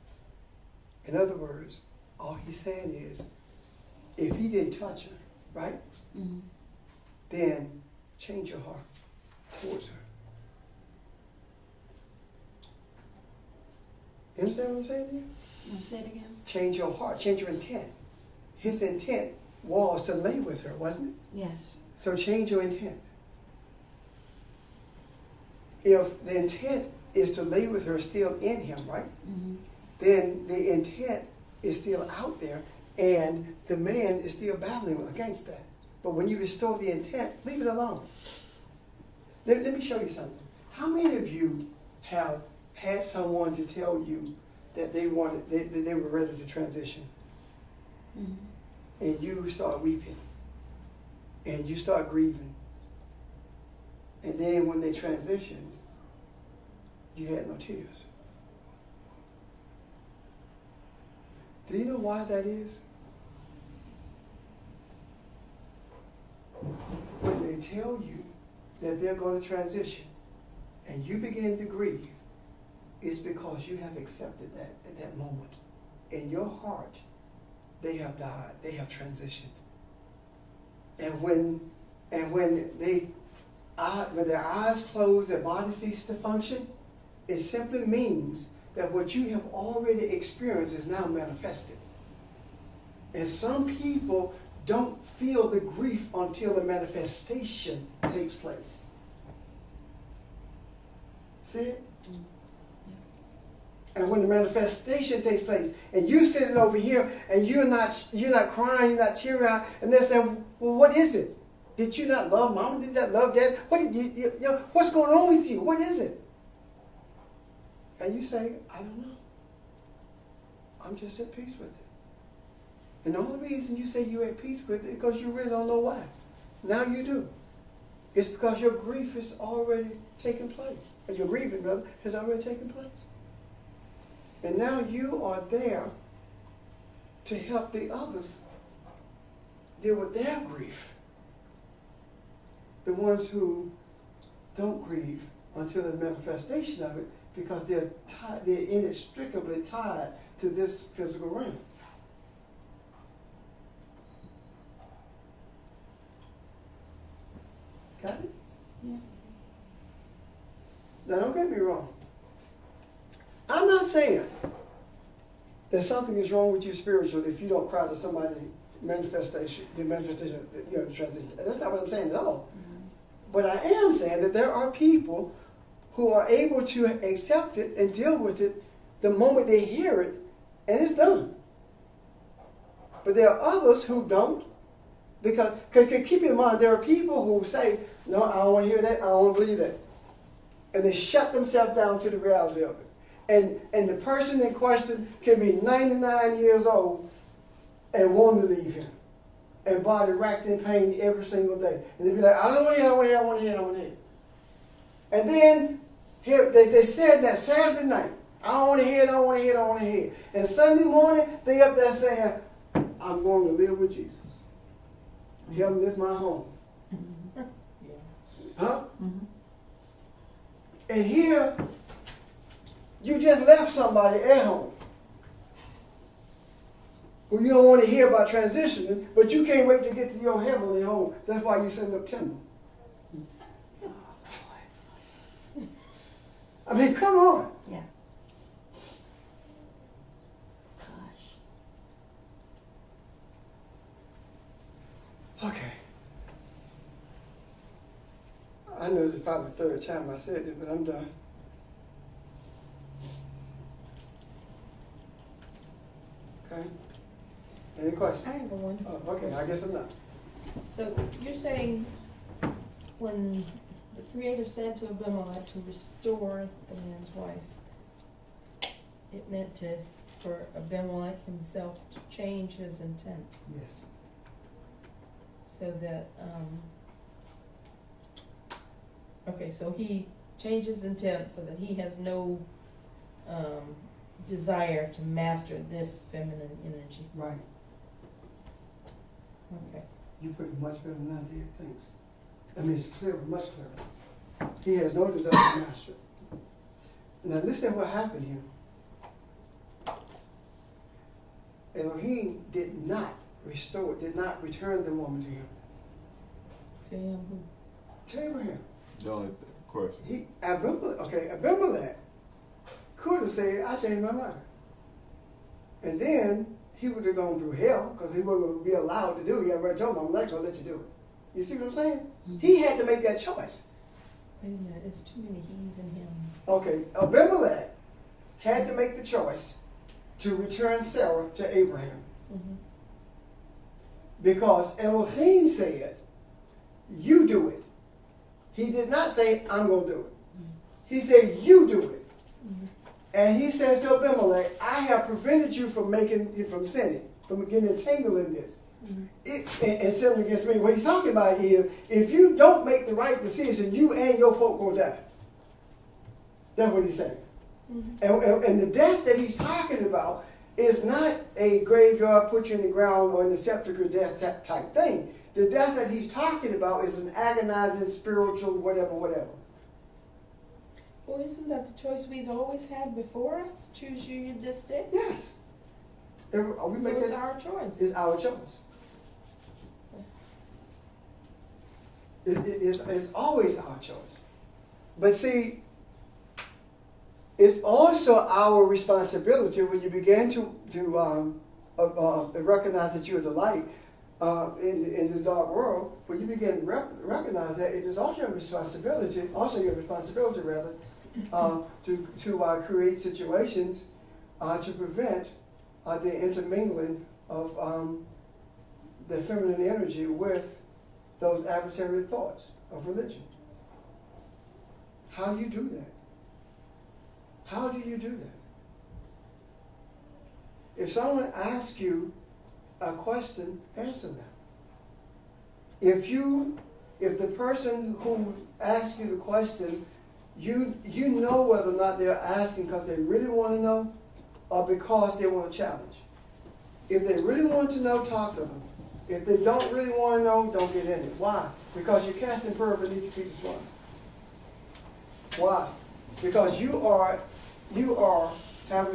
In other words, all he's saying is, if he didn't touch her, right, Mm-hmm. then change your heart towards her. You understand what I'm saying to you? You want to say it again? Change your heart, change your intent. His intent was to lay with her, wasn't it? Yes. So change your intent. If the intent is to lay with her still in him, right? Mm-hmm. Then the intent is still out there and the man is still battling against that. But when you restore the intent, leave it alone. Let me show you something. How many of you have had someone to tell you that they were ready to transition, Mm-hmm. and you start weeping, and you start grieving, and then when they transitioned, you had no tears? Do you know why that is? When they tell you that they're going to transition and you begin to grieve, it's because you have accepted that at that moment. In your heart, they have died, they have transitioned. And when their eyes close, their body ceases to function, it simply means that what you have already experienced is now manifested. And some people don't feel the grief until the manifestation takes place. See it? And when the manifestation takes place, and you sitting over here, and you're not crying, you're not teary-eyed, and they're saying, well, what is it? Did you not love mama? Did you not love dad? What did you know, what's going on with you? What is it? And you say, I don't know. I'm just at peace with it. And the only reason you say you're at peace with it is because you really don't know why. Now you do. It's because your grief has already taken place. Or your grieving, rather, has already taken place. And now you are there to help the others deal with their grief. The ones who don't grieve until the manifestation of it, because they're inextricably tied to this physical realm. Got it? Yeah. Now don't get me wrong. I'm not saying that something is wrong with you spiritually if you don't cry to somebody the manifestation, the transition. That's not what I'm saying at all. Mm-hmm. But I am saying that there are people who are able to accept it and deal with it the moment they hear it, and it's done. But there are others who don't. Because keep in mind, there are people who say, no, I don't want to hear that, I don't want to believe that. And they shut themselves down to the reality of it. And the person in question can be 99 years old and want to leave him. And body racked in pain every single day. And they be like, I don't want to hear, I want to hear, I want to hear, I want to hear. And then here they said that Saturday night, I don't want to hear it, I don't want to hear it, I don't want to hear it. And Sunday morning, they up there saying, I'm going to live with Jesus. Heaven is my home. Yeah. Huh? Mhm. And here, you just left somebody at home who you don't want to hear about transitioning, but you can't wait to get to your heavenly home. That's why you send up timber. I mean, come on. Yeah. Gosh. Okay. I know this is probably the third time I said this, but I'm done. Okay. Any questions? I have one. Oh, okay, I guess I'm not. So you're saying when the Creator said to Abimelech to restore the man's wife, it meant for Abimelech himself to change his intent Yes. so that, okay, so he changed his intent so that he has no desire to master this feminine energy. Right. Okay. You put it much better than I did. Thanks. I mean, it's clearer, much clearer. He has no desire to master it. Now listen to what happened here. Elohim did not restore, did not return the woman to him. To him who? To Abraham. The only question. Abimelech could have said, I changed my mind. And then he would have gone through hell because he wouldn't be allowed to do it. He already told him, I'm not going to let you do it. You see what I'm saying? Mm-hmm. He had to make that choice. Wait a minute, it's too many he's and hims. Okay, Abimelech had to make the choice to return Sarah to Abraham. Mm-hmm. Because Elohim said, you do it. He did not say, I'm going to do it. He said, you do it. Mm-hmm. And he says to Abimelech, I have prevented you from sinning, from getting entangled in this. Mm-hmm. And sinning against me. What he's talking about is, if you don't make the right decision, you and your folk will die. That's what he's saying. Mm-hmm. And the death that he's talking about is not a graveyard, put you in the ground, or in the sepulchre death type thing. The death that he's talking about is an agonizing, spiritual, whatever. Well, isn't that the choice we've always had before us? Choose you this day? Yes. Are we So making it's our choice. It's our choice. It's always our choice. But see, it's also our responsibility when you begin to recognize that you're the light in this dark world. When you begin to recognize that, it is also your responsibility, to create situations to prevent the intermingling of the feminine energy with those adversarial thoughts of religion. How do you do that? How do you do that? If someone asks you a question, answer them. If the person who asks you the question, you know whether or not they're asking because they really want to know or because they want a challenge. If they really want to know, talk to them. If they don't really want to know, don't get in it. Why? Because you're casting pearl beneath the feet of swine. Why? Because you are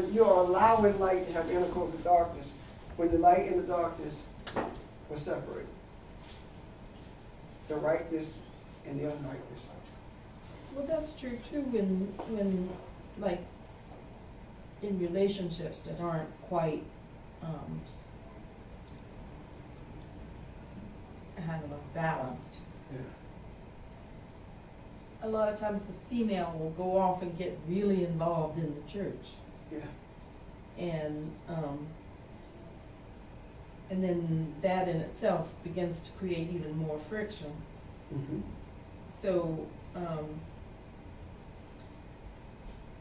allowing light to have intercourse with darkness when the light and the darkness were separated. The rightness and the unrightness. Well, that's true too when like in relationships that aren't quite I don't know, balanced. Yeah. A lot of times the female will go off and get really involved in the church. Yeah. And And then that in itself begins to create even more friction. Mm-hmm. So,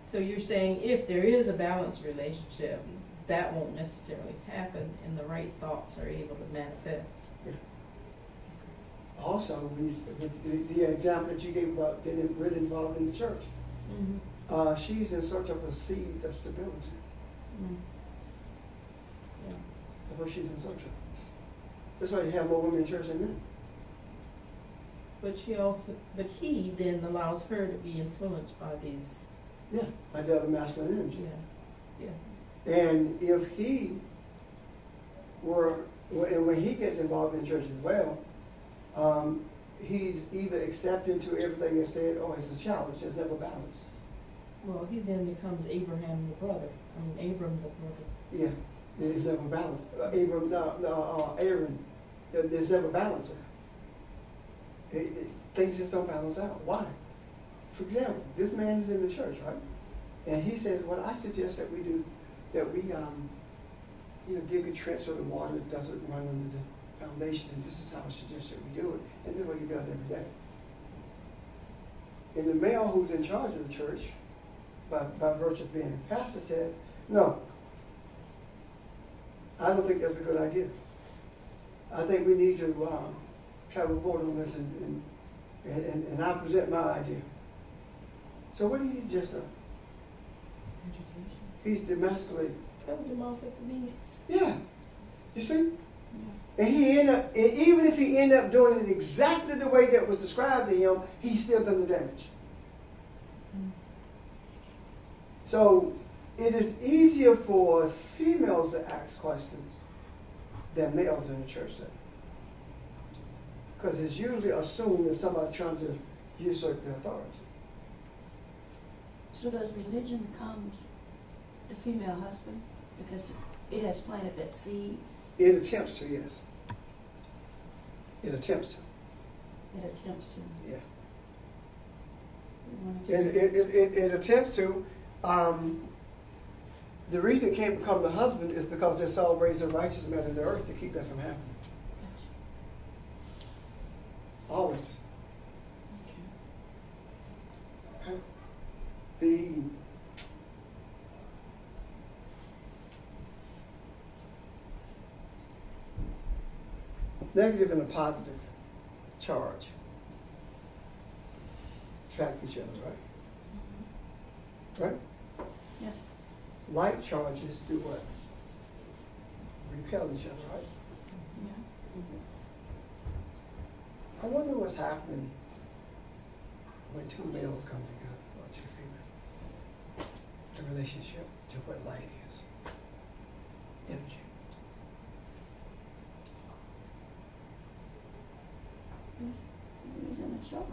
so you're saying if there is a balanced relationship, that won't necessarily happen and the right thoughts are able to manifest. Also, with the example that you gave about getting really involved in the church, Mm-hmm. she's in search of a seed of stability. Mm. Yeah. That's what she's in search of. That's why you have more women in church than men. But he then allows her to be influenced by these, Yeah, by the other masculine energy. yeah. And if he were, and when he gets involved in church as well, he's either accepting to everything that's said or it's a challenge. It's never balanced. Well, he then becomes Abraham the brother. Abram the brother. Yeah, it's never balanced. Aaron, there's never balance there. Things just don't balance out. Why? For example, this man is in the church, right? And he says, "Well, I suggest that we dig a trench so the water doesn't run under the foundation, and this is how I suggest that we do it." And this is what he does every day. And the male who's in charge of the church, by virtue of being a pastor, said, "No, I don't think that's a good idea. I think we need to have a vote on this, and I present my idea." So what he's just done? Education. He's demasculated. Cut him off at the knees. Yeah, you see? Yeah. And he end up, and even if he end up doing it exactly the way that was described to him, he still done the damage. Mm. So it is easier for females to ask questions than males in the church setting. Because it's usually assumed that somebody trying to usurp the authority. So does religion becomes the female husband because it has planted that seed? It attempts to, yes. It attempts to. It attempts to. Yeah. You wanna say- It attempts to. The reason it can't become the husband is because there's always a righteous man in the earth to keep that from happening. Gotcha. Always. Okay. Okay. The negative and a positive charge attract each other, right? Right? Yes. Light charges do what? Repel each other, right? Yeah. I wonder what's happening when two males come together or two females. The relationship to what light is. Energy. He's in a charge.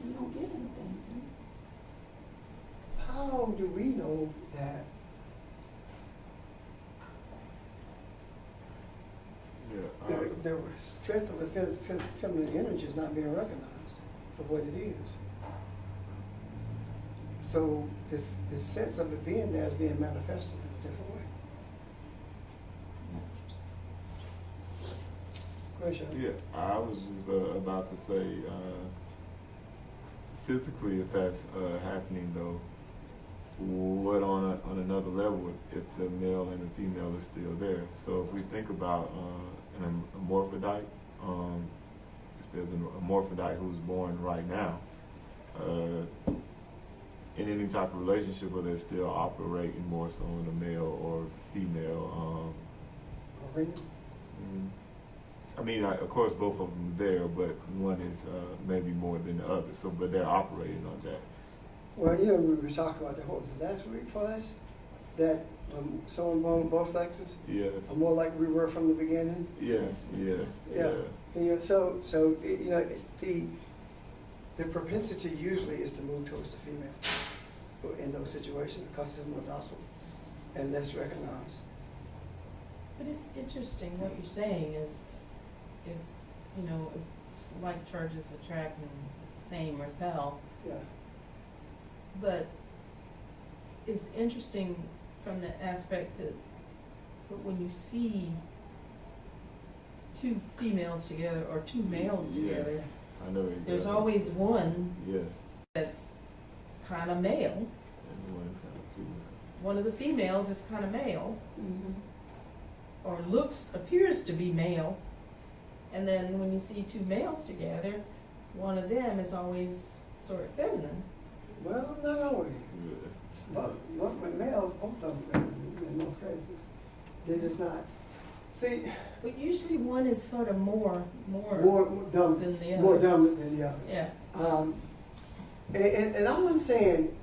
You don't get anything, do you? How do we know that? Yeah, The strength of the feminine energy is not being recognized for what it is. So the sense of it being there is being manifested in a different way. Go ahead, Sean. yeah. I was just about to say, physically, if that's happening though, what on another level if the male and the female is still there? So if we think about an hermaphrodite, if there's an hermaphrodite who's born right now, in any type of relationship where they're still operating more so in a male or female. I mean, of course, both of them are there, but one is maybe more than the other. So, but they're operating on that. Well, you know, we were talking about what was it, last week for us? That someone born with both sexes Yes. are more like we were from the beginning. Yes. Yes. Yeah. And, you know, so you know, the propensity usually is to move towards the female in those situations because it's more docile and less recognized. But it's interesting what you're saying is if, you know, if like charges attract and same repel, Yeah. but it's interesting from the aspect that, but when you see two females together or two males together, Yes, I know it there's does. always one Yes, that's kind of male. and one kind of female. One of the females is kind of male, Mm-hmm. or appears to be male. And then when you see two males together, one of them is always sort of feminine. Well, not always. Yeah. It's not with males, both of them in most cases. They're just not. See, But usually one is sort of more more dumb, than the other. more dominant than the other. Yeah. And all I'm saying,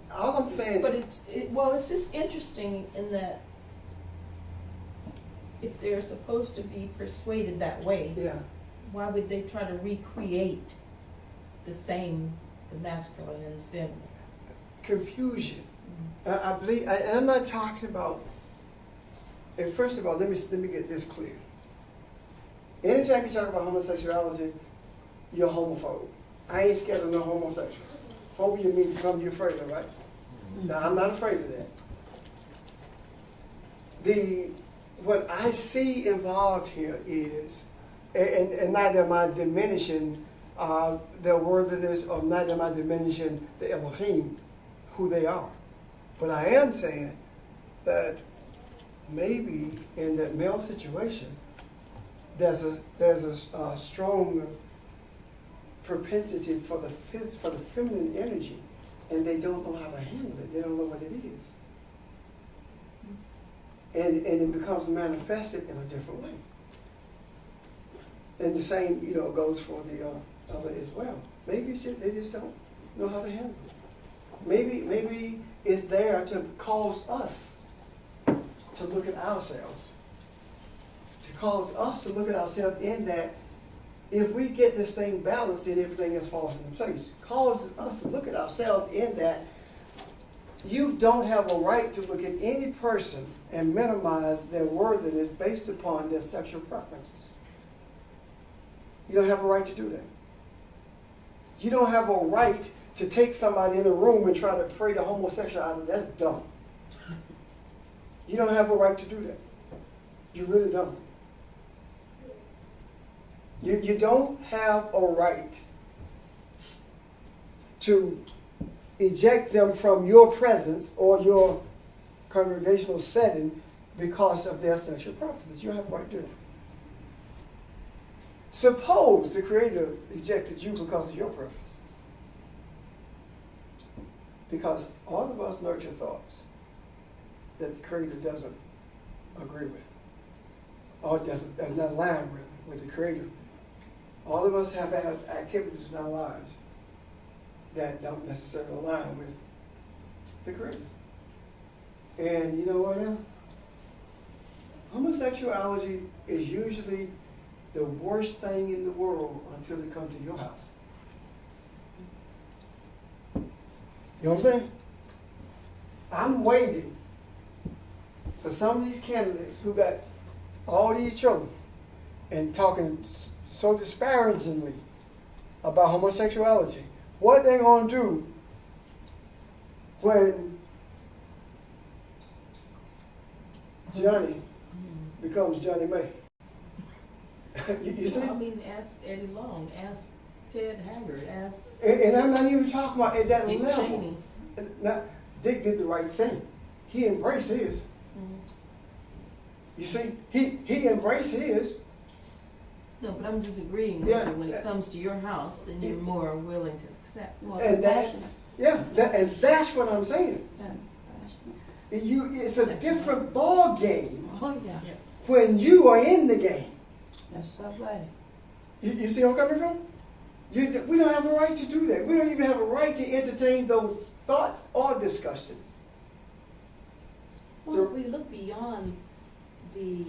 But it's just interesting in that if they're supposed to be persuaded that way, yeah. why would they try to recreate the masculine and the feminine? Confusion. I believe, and I'm not talking about. And first of all, let me get this clear. Anytime you talk about homosexuality, you're homophobe. I ain't scared of no homosexuals. Phobia means something you're afraid of, right? Now, I'm not afraid of that. What I see involved here is, and neither am I diminishing their worthiness, or neither am I diminishing the Elohim, who they are. But I am saying that maybe in that male situation, there's a strong propensity for the feminine energy, and they don't know how to handle it. They don't know what it is, and it becomes manifested in a different way. And the same, goes for the other as well. Maybe they just don't know how to handle it. Maybe it's there to cause us to look at ourselves. To cause us to look at ourselves in that if we get this thing balanced, then everything else falls into place. Causes us to look at ourselves in that you don't have a right to look at any person and minimize their worthiness based upon their sexual preferences. You don't have a right to do that. You don't have a right to take somebody in a room and try to pray the homosexual out of it. That's dumb. You don't have a right to do that. You really don't. You don't have a right to eject them from your presence or your congregational setting because of their sexual preferences. You don't have a right to do that. Suppose the Creator ejected you because of your preference. Because all of us nurture thoughts that the Creator doesn't agree with, or does not align with the Creator. All of us have activities in our lives that don't necessarily align with the Creator. And you know what else? Homosexuality is usually the worst thing in the world until it comes to your house. You know what I'm saying? I'm waiting for some of these candidates who got all these children and talking so disparagingly about homosexuality. What they gonna do when Johnny becomes Johnny May? you see? Well, I mean, ask Eddie Long, ask Ted Haggard, ask And I'm not even talking about at that Dick level. Cheney. Now, Dick did the right thing. He embraced his. Mhm. You see, he embraced his. No, but I'm just agreeing with Yeah. you. When it comes to your house, then you're more willing to accept. More And that- compassionate. Yeah, and that's what I'm saying. Yeah, compassionate. It's a different ball game Oh, yeah. when you are in the game. That's so right. You see where I'm coming from? We don't have a right to do that. We don't even have a right to entertain those thoughts or discussions. Well, if we look beyond the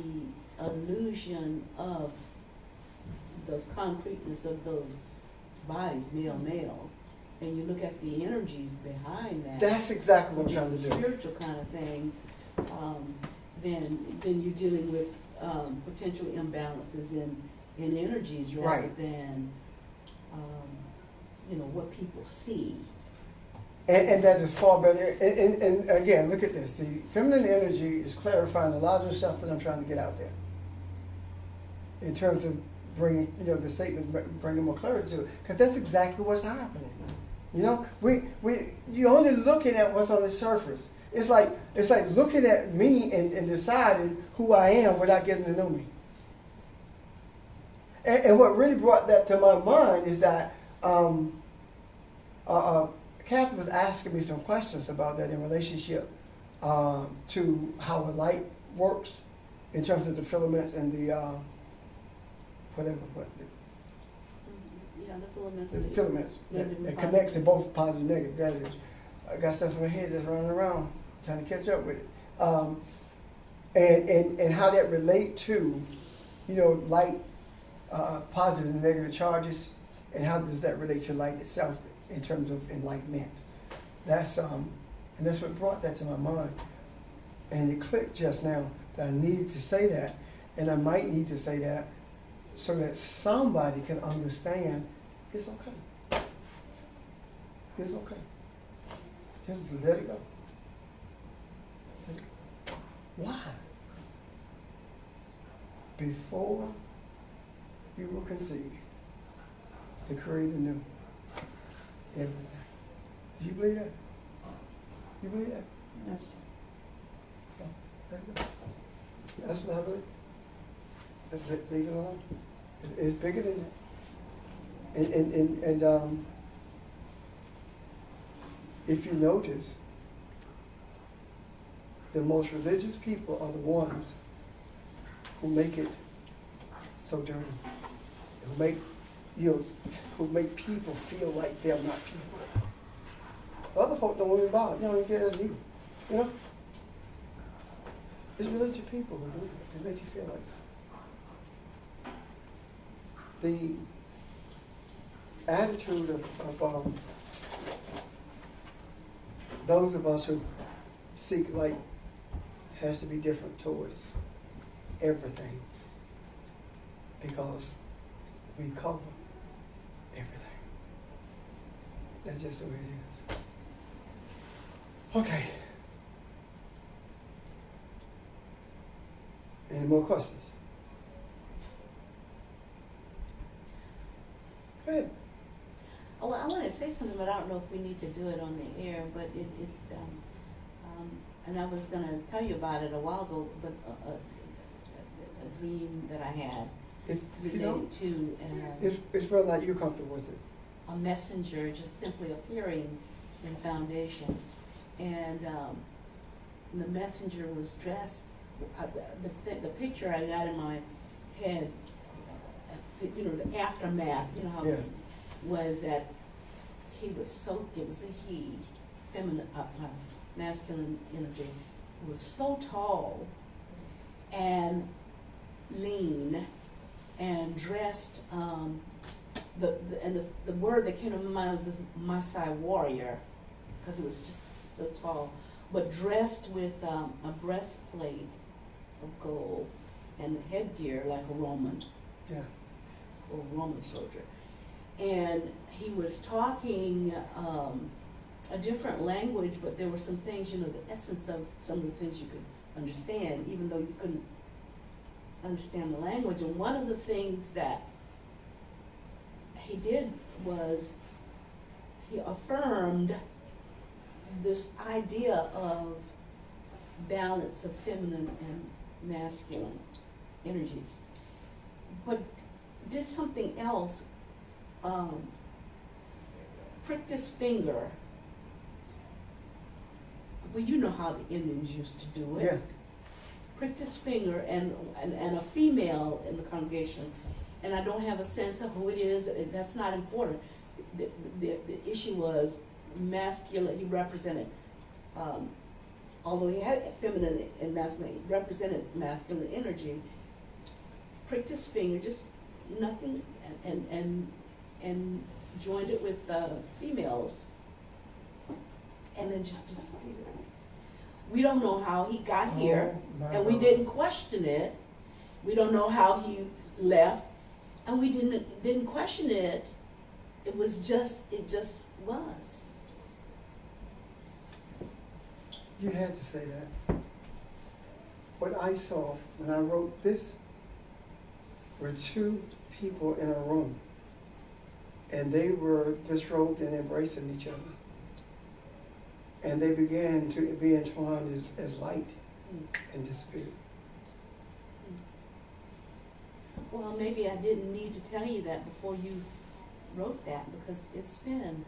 illusion of the concreteness of those bodies, male, and you look at the energies behind that, That's exactly what I'm which trying to is do. the spiritual kind of thing, then you're dealing with potential imbalances in energies rather Right. than what people see. And that is far better. And again, look at this. The feminine energy is clarifying a lot of the stuff that I'm trying to get out there. In terms of bringing, the statement, bringing more clarity to it. Because that's exactly what's happening. You're only looking at what's on the surface. It's like looking at me and deciding who I am without getting to know me. And what really brought that to my mind is that Kathy was asking me some questions about that in relationship to how a light works in terms of the filaments and the Yeah, the filaments. the filaments Negative that and connects to both positive and negative. That is, I got stuff in my head that's running around trying to catch up with it, and how that relate to, light, positive and negative charges, and how does that relate to light itself in terms of enlightenment? That's and that's what brought that to my mind, and it clicked just now that I needed to say that, and I might need to say that so that somebody can understand it's okay. It's okay. Just let it go. Let it go. Why? Before you were conceived, the Creator knew everything. Do you believe that? You believe that? Yes. So, let it go. That's what I believe. Just leave it alone. It's bigger than that. And if you notice, the most religious people are the ones who make it so dirty, who make people feel like they're not people. Other folk don't even bother. They don't even care as you. It's religious people who do it. They make you feel like that. The attitude of those of us who seek light has to be different towards everything, because we cover everything. That's just the way it is. Okay. Any more questions? Go ahead. Oh, I want to say something, but I don't know if we need to do it on the air. But and I was going to tell you about it a while ago. But a dream that I had If you related don't, to it's whether or not you're comfortable with it. a messenger just simply appearing in foundation, and the messenger was dressed. The picture I got in my head, the aftermath. How. Yeah. Was that he was so, it was a he, feminine, masculine energy, was so tall and lean and dressed, the word that came to my mind was this Maasai warrior, because he was just so tall, but dressed with a breastplate of gold and headgear like a Roman, Yeah. or Roman soldier. And he was talking a different language, but there were some things, the essence of some of the things you could understand, even though you couldn't understand the language. And one of the things that he did was he affirmed this idea of balance of feminine and masculine energies, but did something else. Pricked his finger. Well, you know how the Indians used to do it. Yeah. Pricked his finger, and a female in the congregation, and I don't have a sense of who it is. That's not important. The issue was masculine. He represented, although he had feminine and masculine, he represented masculine energy. Pricked his finger, just nothing, and joined it with females, and then just disappeared. We don't know how he got here, and we didn't question it. We don't know how he left, and we didn't question it. It just was. You had to say that. What I saw when I wrote this were two people in a room, and they were disrobed and embracing each other. And they began to be entwined as light and disappeared. Well, maybe I didn't need to tell you that before you wrote that, because it's been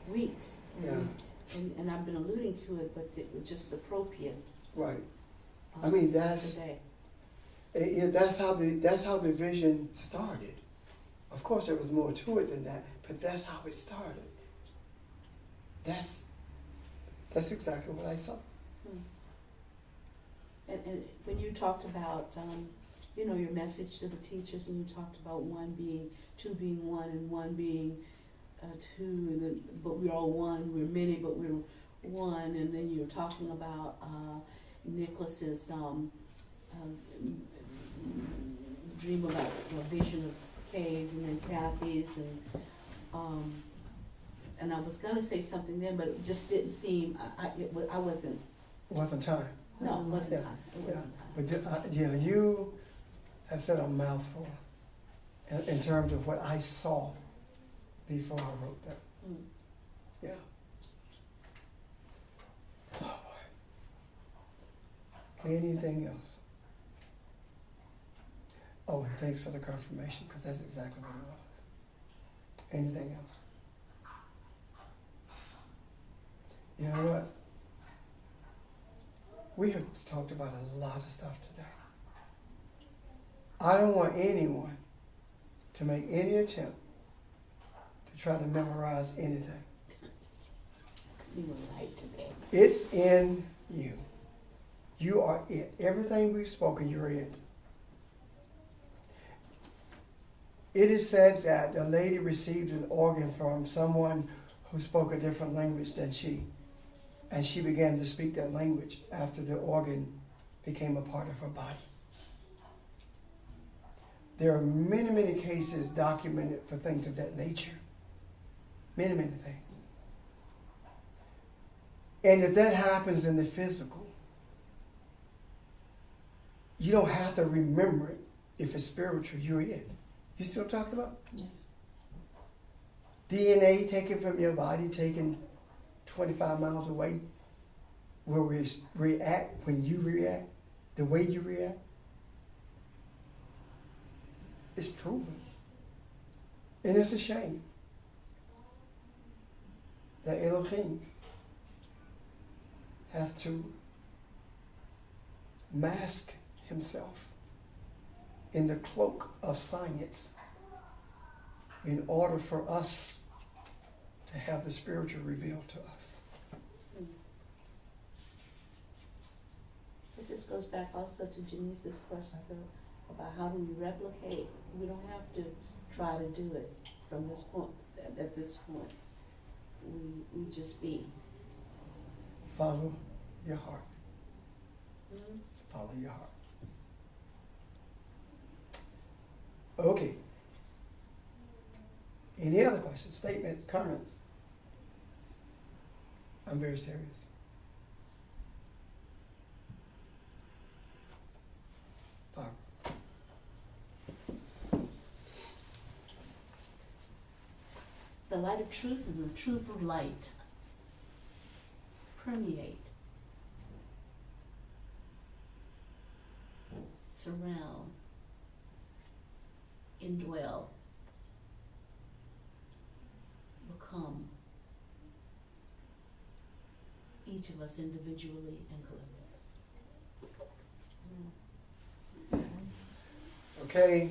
weeks. And I've been alluding to it, but it was just appropriate. Right. I mean, that's today. that's how the vision started. Of course, there was more to it than that, but that's how it started. That's exactly what I saw. And when you talked about, your message to the teachers, and you talked about two being one, and one being two, and then, but we're all one, we're many, but we're one, and then you were talking about Nicholas's dream about a vision of caves, and then Kathy's, and I was gonna say something then, but it just didn't seem, I wasn't. It wasn't time. No, it wasn't Yeah. time. It wasn't time. But you have said a mouthful in terms of what I saw before I wrote that. Yeah. Oh boy. Anything else? Oh, and thanks for the confirmation, because that's exactly what it was. Anything else? You know what? We have talked about a lot of stuff today. I don't want anyone to make any attempt to try to memorize anything. You were right today. It's in you. You are it. Everything we've spoken, you're it. It is said that a lady received an organ from someone who spoke a different language than she. And she began to speak that language after the organ became a part of her body. There are many, many cases documented for things of that nature. Many, many things. And if that happens in the physical, you don't have to remember it. If it's spiritual, you're it. You see what I'm talking about? Yes. DNA taken from your body, taken 25 miles away, will react when you react, the way you react. It's proven. And it's a shame that Elohim has to mask himself in the cloak of science in order for us to have the spiritual revealed to us. But this goes back also to Janice's question about how do we replicate. We don't have to try to do it from this point. At this point, we just be. Follow your heart. Mm-hmm. Follow your heart. Okay. Any other questions, statements, comments? I'm very serious. Barbara. The light of truth and the truth of light permeate, surround, indwell, become each of us individually and collectively. Okay.